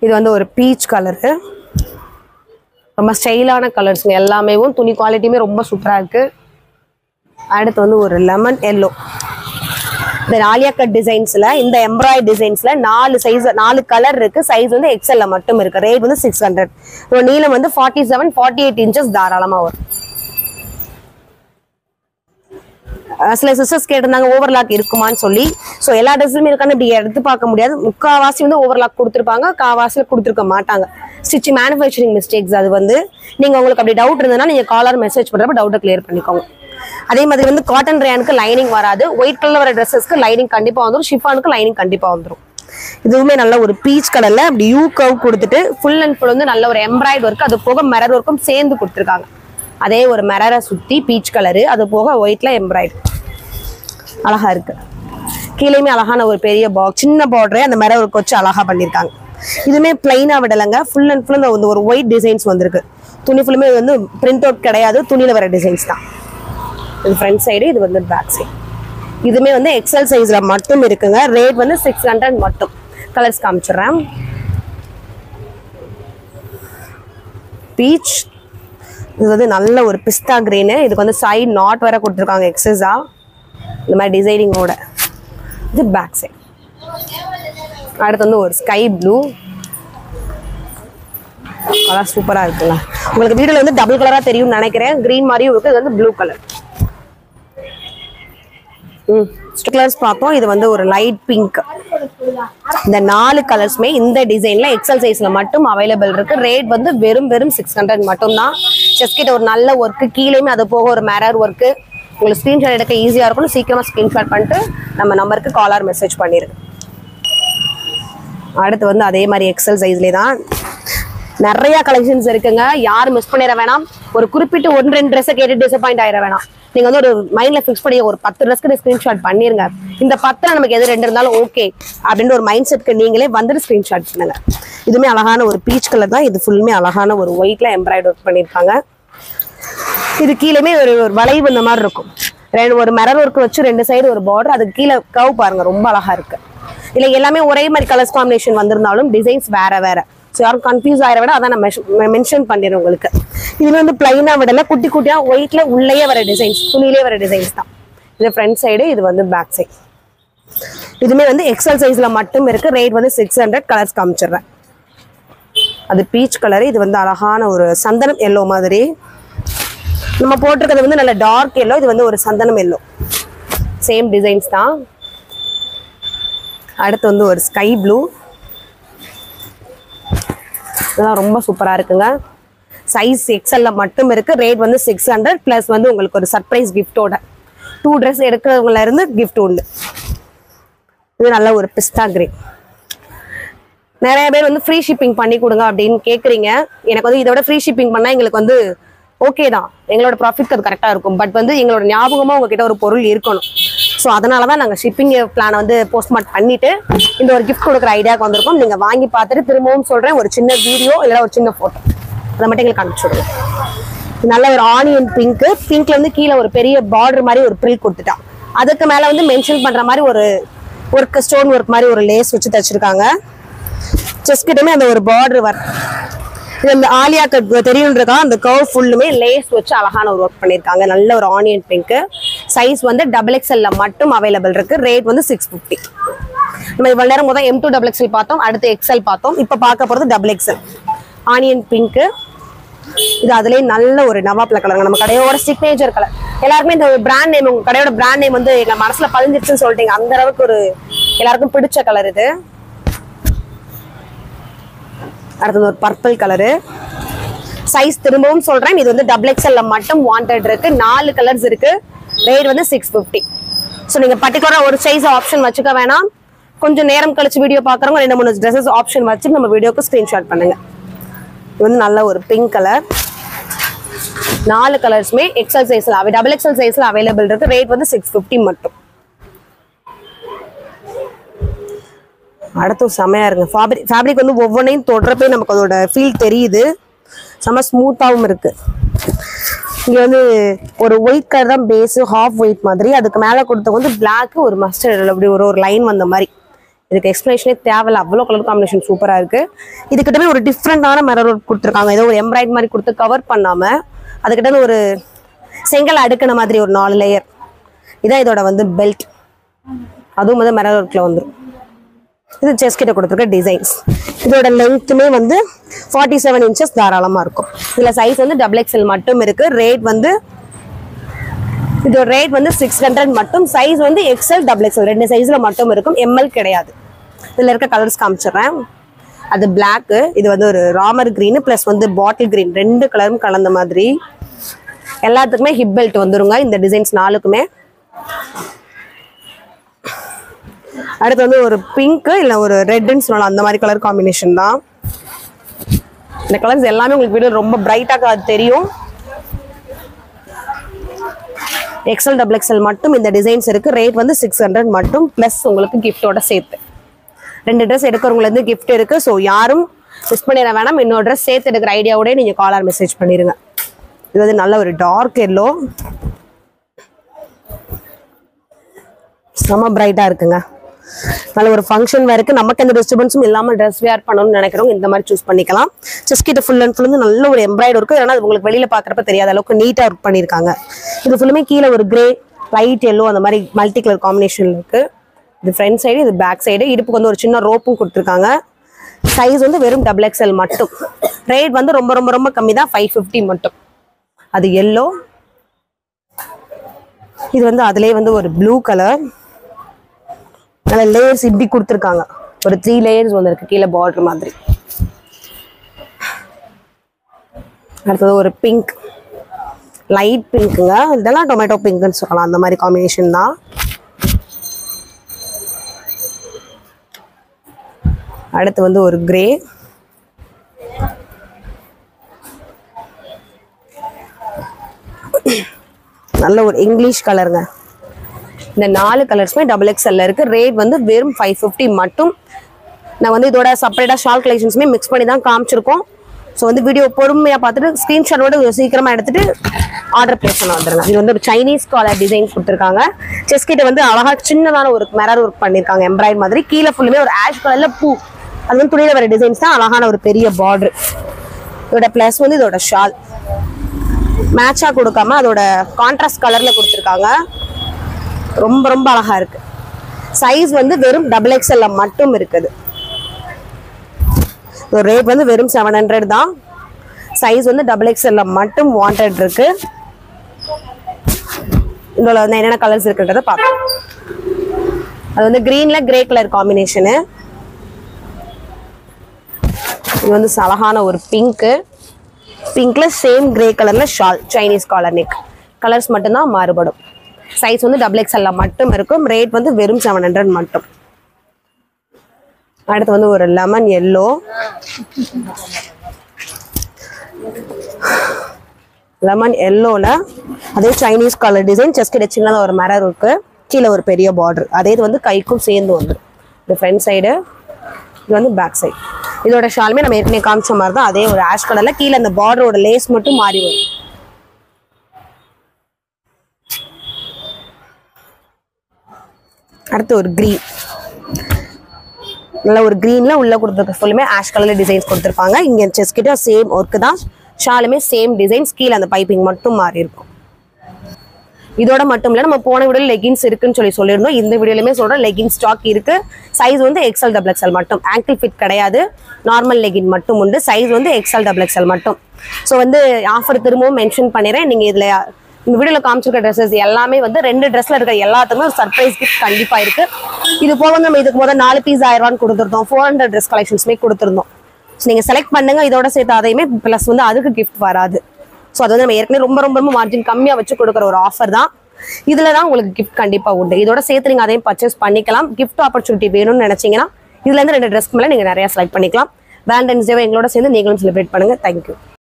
இது வந்து ஒரு பீச் கலரு, ரொம்ப ஸ்டைலான கலர்ஸுங்க எல்லாமே. துணி குவாலிட்டியுமே ரொம்ப சூப்பராக இருக்கு. அடுத்து வந்து ஒரு லெமன் எல்லோ. இந்த ஆலியா கட் டிசைன்ஸ்ல, இந்த எம்ப்ராய்ட் டிசைன்ஸ்ல 4 சைஸ், 4 கலர் இருக்கு. சைஸ் வந்து எக்ஸல்ல மட்டும் இருக்கு. ரேட் வந்து 600. ஒரு நீளம் வந்து 47-48 இன்ச்சஸ் தாராளமா வரும். சில சிஸ்டர்ஸ் கேட்டிருந்தாங்க ஓவர்லாக் இருக்குமான்னு சொல்லி. ஸோ எல்லா ட்ரெஸ்ஸுமே இருக்கான்னு இப்படி எடுத்து பார்க்க முடியாது. முக்கால்வாசி வந்து ஓவர்லாக் கொடுத்துருப்பாங்க, கால்வாசியில் கொடுத்துருக்க மாட்டாங்க. Stitching manufacturing mistakes. அது வந்து நீங்கள் உங்களுக்கு அப்படி டவுட் இருந்ததுன்னா நீங்கள் காலர் மெசேஜ் பண்ணுறப்ப டவுட்டை கிளியர் பண்ணிக்கோங்க. அதே மாதிரி வந்து காட்டன் ரேனுக்கு லைனிங் வராது. ஒயிட் கலர் வர ட்ரெஸ்ஸஸ்க்கு லைனிங் கண்டிப்பாக வந்துடும். ஷிஃபானுக்கு லைனிங் கண்டிப்பாக வந்துடும். இதுவுமே நல்ல ஒரு பீச் கலர்ல அப்படி யூ கர்வ் கொடுத்துட்டு ஃபுல் அண்ட் ஃபுல் வந்து நல்ல ஒரு எம்ப்ராய்டு ஒர்க், அது போக மிரர் ஒர்க்கும் சேர்ந்து கொடுத்துருக்காங்க. அதே ஒரு மிரரை சுற்றி பீச் கலரு, அது போக ஒயிட்ல எம்ப்ராய்டு அழகா இருக்கு. கீழேயுமே அழகான ஒரு பெரிய சின்ன பார்டரே அந்த மிரர் ஒர்க் வச்சு அழகா பண்ணியிருக்காங்க. இதுவுமே பிளைனா விடலைங்க, ஃபுல் அண்ட் ஃபுல் அந்த ஒரு ஒயிட் டிசைன்ஸ் வந்திருக்கு. துணி ஃபுல்லுமே வந்து பிரிண்ட் அவுட் கிடையாது, துணியில வர டிசைன்ஸ் தான். இது ஃப்ரண்ட் சைடு, இது வந்து பேக் சைடு. இதுமே வந்து எக்ஸல் சைஸ்ல மட்டும் இருக்குங்க. ரேட் வந்து 600 மட்டும். கலர்ஸ் காமிச்சிடுறேன். பீச். இது வந்து நல்ல ஒரு பிஸ்தா கிரீனு. இதுக்கு வந்து சைட் நாட் வேற கொடுத்துருக்காங்க எக்ஸஸா இந்த மாதிரி டிசைனிங்கோட. இது பேக் சைட். அடுத்து வந்து ஒரு ஸ்கை ப்ளூ கலர் சூப்பரா இருக்குங்க. உங்களுக்கு வீடியோல வந்து டபுள் கலரா தெரியும்னு நினைக்கிறேன். கிரீன் மாதிரியும் இருக்கு. இது வந்து ப்ளூ கலர். கலர்ஸ் பார்த்தோம். இது வந்து ஒரு லைட் பிங்க். இந்த 4 கலர்ஸ்மே இந்த டிசைன்ல எக்ஸல் சைஸ்ல மட்டும் அவைலபிள் இருக்கு. ரேட் வந்து வெறும் 600 மட்டும் தான். செஸ்ட் கிட்ட ஒரு நல்ல ஒர்க்கு, கீழேயுமே அது போக ஒரு மிரர் ஒர்க்கு. உங்களுக்கு ஸ்கிரீன்ஷாட் எடுக்க ஈஸியா இருக்கும். சீக்கிரமா ஸ்கிரீன்ஷாட் பண்ணிட்டு நம்ம நம்பருக்கு கால் ஆர் மெசேஜ் பண்ணிருங்க. அடுத்து வந்து அதே மாதிரி எக்ஸல் சைஸ்லேயே தான் நிறைய கலெக்ஷன்ஸ் இருக்குங்க. யாரும் மிஸ் பண்ணிட வேணாம். ஒரு குறிப்பிட்டு 1-2 ட்ரெஸ்ஸை கேட்டு டிசப்பாயிண்ட் ஆயிட வேணாம். நீங்க வந்து ஒரு மைண்ட்ல ஃபிக்ஸ் பண்ணி ஒரு 10 ட்ரெஸ்க்கு ஸ்கிரீன்ஷாட் பண்ணிருங்க. இந்த 10ல நமக்கு எது 2 இருந்தாலும் ஓகே அப்படின்னு ஒரு மைண்ட் செட்க்கு நீங்களே வந்துட்டு ஸ்கிரீன்ஷாட் பண்ணுங்க. இதுவுமே அழகான ஒரு பீச் கலர் தான். இது ஃபுல்லுமே அழகான ஒரு ஒயிட்ல எம்ப்ராய்டரி ஒர்க் பண்ணியிருக்காங்க. இது கீழேயுமே ஒரு வளைவு இந்த மாதிரி இருக்கும். ஒரு மிரர் ஒர்க் வச்சு 2 சைடு ஒரு பார்டர். அதுக்கு கீழே கவ் பாருங்க, ரொம்ப அழகா இருக்கு. இல்ல எல்லாமே ஒரே மாதிரி கலர்ஸ் காம்பினேஷன் வந்திருந்தாலும் டிசைன்ஸ் வேற வேற. ஸோ யாரும் கன்ஃபியூஸ் ஆகிற விட அதான் நான் மென்ஷன் பண்ணிடுறேன் உங்களுக்கு. இதுவே வந்து பிளைனா விடல, குட்டி குட்டியா ஒயிட்ல உள்ளேயே வர டிசைன்ஸ், துணியிலே வர டிசைன்ஸ் தான். இது ஃப்ரண்ட் சைடு, இது வந்து பேக் சைடு. இதுமே வந்து எக்ஸல் சைஸ்ல மட்டும் இருக்கு. ரேட் வந்து 600. கலர்ஸ் காமிச்சிடுறேன். அது பீச் கலரு. இது வந்து அழகான ஒரு சந்தனம் எல்லோ மாதிரி. நம்ம போட்டிருக்கிறது வந்து நல்ல டார்க் எல்லோ. இது வந்து ஒரு சந்தனம் எல்லோ. சேம் டிசைன்ஸ் தான். அடுத்து வந்து ஒரு ஸ்கை ப்ளூ. இதெல்லாம் ரொம்ப சூப்பரா இருக்குங்க. சைஸ் எக்ஸல்ல மட்டும் இருக்கு. ரேட் வந்து 600 பிளஸ் வந்து உங்களுக்கு ஒரு சர்ப்ரைஸ் கிஃப்டோட 2 ட்ரெஸ் எடுக்கிறவங்கள இருந்து கிஃப்ட் உண்டு. இது நல்ல ஒரு பிஸ்தா கிரீன். நிறைய பேர் வந்து ஃப்ரீ ஷிப்பிங் பண்ணி கொடுங்க அப்படின்னு கேட்குறீங்க. எனக்கு வந்து இதோட ஃப்ரீ ஷிப்பிங் பண்ணால் எங்களுக்கு வந்து ஓகே தான், எங்களோட ப்ராஃபிட் அது கரெக்டாக இருக்கும். பட் வந்து எங்களோட ஞாபகமாக உங்ககிட்ட ஒரு பொருள் இருக்கணும். ஸோ அதனால தான் நாங்கள் ஷிப்பிங் பிளானை வந்து போஸ்ட்மார்ட் பண்ணிட்டு இந்த ஒரு கிஃப்ட் கொடுக்குற ஐடியாவுக்கு வந்திருக்கோம். நீங்கள் வாங்கி பார்த்துட்டு திரும்பவும் சொல்கிறேன், ஒரு சின்ன வீடியோ இல்லை ஒரு சின்ன ஃபோட்டோ அதை மட்டும் எங்களுக்கு அனுப்பிச்சு விடுங்க. நல்ல ஒரு ஆனியன் பிங்க். பிங்க்ல வந்து கீழே ஒரு பெரிய பார்டர் மாதிரி ஒரு ப்ரில் கொடுத்துட்டான். அதுக்கு மேலே வந்து மென்ஷன் பண்ணுற மாதிரி ஒரு ஒர்க், ஸ்டோன் ஒர்க் மாதிரி ஒரு லேஸ் வச்சு தச்சிருக்காங்க. செஸ்ட் கிட்டமே அந்த ஒரு பார்டர் வர. இது இந்த ஆலியா கட் தெரியுன்றக்கா அந்த கர்வ் ஃபுல்லுமே லேஸ் வச்சு அழகான ஒரு ஒர்க் பண்ணியிருக்காங்க. நல்ல ஒரு ஆனியன் பிங்க். சைஸ் வந்து XXL மட்டும் அவைலபிள் இருக்கு. ரேட் வந்து 650. நம்ம இவ்வளவு நேரம் முதல் M2 XXL பார்த்தோம், அடுத்து எக்ஸ்எல் பார்த்தோம். இப்போ பார்க்க போறது XXL ஆனியன் பிங்க். இது அதுலேயே நல்ல ஒரு நவாப்ல கலர், நம்ம கடையோட சிக்னேச்சர் கலர். எல்லாருக்குமே இந்த பிராண்ட் நேம், உங்க கடையோட பிராண்ட் நேம் வந்து எங்க மனசுல பதிஞ்சிருச்சுன்னு சொல்லிட்டீங்க. அந்த அளவுக்கு ஒரு எல்லாருக்கும் பிடிச்ச கலர் இது. அடுத்தது ஒரு பர்பிள் கலரு. சைஸ் திரும்பவும் சொல்றேன், இது வந்து XXL மட்டும் வாண்டட் இருக்கு. 4 கலர்ஸ் இருக்கு. ரேட் வந்து 650. ஸோ நீங்க பர்டிகுலரா ஒரு சைஸ் ஆப்ஷன் வச்சுக்க வேணாம். கொஞ்சம் நேரம் கழிச்சு வீடியோ பாக்குறவங்க 2-3 ட்ரெஸ்ஸஸ் ஆப்ஷன் வச்சு நம்ம வீடியோக்கு ஸ்கிரீன்ஷாட் பண்ணுங்க. இது வந்து நல்ல ஒரு பிங்க் கலர். 4 கலர்ஸுமே XL சைஸ்ல XXL சைஸ்ல அவைலபிள் இருக்கு. ரேட் வந்து 650 மட்டும். அடுத்து செமையா இருங்க. ஃபேப்ரிக் வந்து ஒவ்வொன்றையும் தொடுறப்பே நமக்கு அதோட ஃபீல் தெரியுது. செம்ம ஸ்மூத்தாகவும் இருக்கு. இங்க வந்து ஒரு ஒயிட் கலர் தான் பேஸ், ஹாஃப் ஒயிட் மாதிரி. அதுக்கு மேலே கொடுத்த வந்து பிளாக், ஒரு மஸ்டர்ட், அப்படி ஒரு லைன் வந்த மாதிரி. இதுக்கு எக்ஸ்பிளேஷனே தேவையில்ல, அவ்வளோ கலர் காம்பினேஷன் சூப்பரா இருக்கு. இதுக்கிட்டமே ஒரு டிஃப்ரெண்டான மிரர் ஒர்க் கொடுத்துருக்காங்க. ஏதோ ஒரு எம்ப்ராய்டரி மாதிரி கொடுத்து கவர் பண்ணாம அதுக்கிட்ட ஒரு செங்கல் அடுக்கின மாதிரி ஒரு 4 லேயர். இதான் இதோட வந்து பெல்ட். அதுவும் வந்து மிரர் ஒர்க்ல வந்துடும். இது செஸ்ட் கிட்ட கொடுத்துருக்க டிசைன்ஸ். இதோட லென்த்துமே வந்து 47 இன்ச்சஸ் தாராளமா இருக்கும். இதுல சைஸ் வந்து XXL மட்டும் இருக்கு. ரேட் வந்து இதோட ரேட் வந்து 600 மட்டும். சைஸ் வந்து XL XXL 2 சைஸ்ல மட்டும் இருக்கும். ML கிடையாது. இதுல இருக்க கலர்ஸ் காமிச்சிடுறேன். அது பிளாக், இது வந்து ஒரு ராமர் கிரீன் பிளஸ் வந்து பாட்டில் கிரீன், 2 கலரும் கலந்த மாதிரி. எல்லாத்துக்குமே ஹிப் பெல்ட் வந்துருங்க இந்த டிசைன்ஸ் 4க்குமே. அடுத்து வந்து ஒரு பிங்க் இல்ல ஒரு ரெட்னு சொல்லலாம், அந்த மாதிரி கலர் காம்பினேஷன் தான். இந்த கலர்ஸ் எல்லாமே உங்களுக்கு வீடியோ ரொம்ப பிரைட்டா தெரியும். XL XXL மட்டும் இந்த டிசைன்ஸ் இருக்கு. ரேட் வந்து 600 மட்டும் பிளஸ் உங்களுக்கு கிஃப்டோட சேர்த்து 2 ட்ரெஸ் எடுக்கிறவங்கள இருந்து கிஃப்ட் இருக்கு. ஸோ யாரும் மிஸ் பண்ணிட வேணாம். இன்னொரு ட்ரெஸ் சேர்த்து எடுக்கிற ஐடியாவோட நீங்க கால் ஆர் மெசேஜ் பண்ணிருங்க. இது வந்து நல்ல ஒரு டார்க் எல்லோ, செம்ம பிரைட்டா இருக்குங்க. நல்ல ஒரு ஃபங்க்ஷன் வேருக்கு, நமக்கு எந்த டிஸ்டர்பன்ஸும் இல்லாமல் ட்ரெஸ் வேர் பண்ணணும்னு நினைக்கிறவங்க இந்த மாதிரி சூஸ் பண்ணிக்கலாம். செஸ்ட் கிட்ட ஃபுல் அண்ட் ஃபுல் வந்து நல்ல ஒரு எம்ப்ராய்டரி இருக்கு. ஏன்னா அது உங்களுக்கு வெளியில பாக்குறப்ப தெரியாத அளவுக்கு நீட்டா ஒர்க் பண்ணிருக்காங்க. இது ஃபுல்லுமே கீழே ஒரு கிரே, லைட் எல்லோ அந்த மாதிரி மல்டி கலர் காம்பினேஷன்ல இருக்கு. இது ஃப்ரண்ட் சைடு, இது பேக் சைடு. இடுப்புக்கு வந்து ஒரு சின்ன ரோப்பும் கொடுத்துருக்காங்க. சைஸ் வந்து வெறும் XXL மட்டும். ரேட் வந்து ரொம்ப ரொம்ப ரொம்ப கம்மி தான், 550 மட்டும். அது எல்லோ. இது வந்து அதுலயே வந்து ஒரு ப்ளூ கலர். நல்ல லேயர்ஸ் இப்படி கொடுத்துருக்காங்க. ஒரு 3 லேயர்ஸ் வந்துருக்கு கீழே பார்டர் மாதிரி. அடுத்தது ஒரு பிங்க், லைட் பிங்க்குங்க. இதெல்லாம் டொமேட்டோ பிங்க்னு சொல்லலாம், அந்த மாதிரி காம்பினேஷன் தான். அடுத்து வந்து ஒரு கிரே. நல்ல ஒரு இங்கிலீஷ் கலருங்க. இந்த 4 கலர்ஸுமே XXL இருக்கு. ரேட் வந்து வெறும் 550 மட்டும். நான் வந்து இதோட செப்பரேட்டா ஷால் கலெக்ஷன்ஸுமே மிக்ஸ் பண்ணி தான் காமிச்சிருக்கோம். ஸோ வந்து வீடியோ பொறுமையாக பார்த்துட்டு ஸ்க்ரீன்ஷாட்டோட சீக்கிரமாக எடுத்துட்டு ஆர்டர் பிளேஸ் பண்ண வந்துருங்க. இது வந்து ஒரு சைனீஸ் காலர் டிசைன் கொடுத்துருக்காங்க. செஸ் கிட்ட வந்து அழகா சின்னதான ஒரு மிரர் ஒர்க் பண்ணியிருக்காங்க, எம்ப்ராய்டரி மாதிரி. கீழே ஃபுல்லுமே ஒரு ஆஷ் கலர்ல பூ, அது வந்து துணியில வர டிசைன்ஸ் தான். அழகான ஒரு பெரிய பார்டர். இதோட பிளஸ் வந்து இதோட ஷால் மேட்சா கொடுக்காம அதோட கான்ட்ராஸ்ட் கலர்ல கொடுத்துருக்காங்க. ரொம்ப ரொம்ப அழகா இருக்கு. சைஸ் வந்து வெறும் XXL மட்டும் இருக்குது. ரேட் வந்து வெறும் 700 தான். சைஸ் வந்து XXL மட்டும் வாண்டட் இருக்கு. இதோட வந்து என்னென்ன கலர்ஸ் இருக்குன்றத பார்க்கலாம். அது வந்து கிரீன்ல கிரே கலர் காம்பினேஷனு. இது வந்து அழகான ஒரு பிங்க்கு. பிங்க்ல சேம் கிரே கலர்ல shawl, Chinese collar neck. Colours மட்டும்தான் மாறுபடும். சைஸ் வந்து XXL மட்டும் இருக்கும். ரேட் வந்து வெறும் 700 மட்டும். அடுத்து வந்து ஒரு லெமன் எல்லோ. லெமன் எல்லோல அதே சைனீஸ் கலர் டிசைன். செஸ்ட் கிட்ட சின்னதாக ஒரு மிரர் இருக்கு. கீழே ஒரு பெரிய பார்டர். அதே இது வந்து கைக்கும் சேர்ந்து வந்துடும். இது ஃப்ரண்ட் சைடு, இது வந்து பேக் சைடு. இதோட ஷாலுமே நம்ம ஏற்கனவே காமிச்ச மாதிரி தான். அதே ஒரு ஆஷ் கலர்ல கீழே அந்த பார்டரோட லேஸ் மட்டும் மாறி வரும். அடுத்து ஒரு கிரீன். நல்ல ஒரு கிரீன்ல உள்ள கொடுத்துருக்க ஃபுல்லுமே ஆஷ் கலர்ல டிசைன்ஸ் கொடுத்துருப்பாங்க. இங்க செஸ்ட் கிட்ட சேம் ஒர்க்கு தான். ஷாலுமே சேம் டிசைன்ஸ். கீழே அந்த பைப்பிங் மட்டும் மாறி இருக்கும். இதோட மட்டும் இல்ல, நம்ம போன வீடியோல லெகின்ஸ் இருக்குன்னு சொல்லியிருந்தோம். இந்த வீடியோலயுமே சொல்றோம் லெகின் ஸ்டாக் இருக்கு. சைஸ் வந்து XL XXL மட்டும். ஆங்கிள் ஃபிட் கிடையாது, நார்மல் லெகின் மட்டும் உண்டு. சைஸ் வந்து XL XXL மட்டும். ஸோ வந்து ஆஃபர் திரும்பவும் மென்ஷன் பண்ணிடுறேன். நீங்க இதுல இந்த வீடியோல காமிச்சிருக்க ட்ரெஸ்ஸஸ் எல்லாமே வந்து 2 ட்ரெஸ்ல இருக்க எல்லாத்துக்குமே ஒரு சர்ப்ரைஸ் கிஃப்ட் கண்டிப்பா இருக்கு. இது போக நம்ம இதுக்கு முதல் 4 பீஸ் 1000 ரூபான்னு கொடுத்துருந்தோம். 400 ட்ரெஸ் கலெக்ஷன்ஸ்மே கொடுத்துருந்தோம். ஸோ நீங்க செலக்ட் பண்ணுங்க. இதோட சேர்த்து அதையுமே பிளஸ் வந்து அதுக்கு கிஃப்ட் வராது. ஸோ அது வந்து நம்ம ஏற்கனவே ரொம்ப ரொம்ப ரொம்ப மார்ஜின் கம்மியா வச்சு கொடுக்குற ஒரு ஆஃபர் தான். இதுல தான் உங்களுக்கு கிஃப்ட் கண்டிப்பா உண்டு. இதோட சேர்த்து நீங்க அதையும் பர்ச்சேஸ் பண்ணிக்கலாம். கிஃப்ட் ஆப்பர்ச்சுனிட்டி வேணும்னு நினைச்சீங்கன்னா இதுல இருந்து 2 ட்ரெஸ்க்கு மேல நீங்க நிறைய செலக்ட் பண்ணிக்கலாம். வேலண்டைன்ஸ் டேவை எங்களோட சேர்ந்து நீங்களும் செலிப்ரேட் பண்ணுங்க. தேங்க்யூ.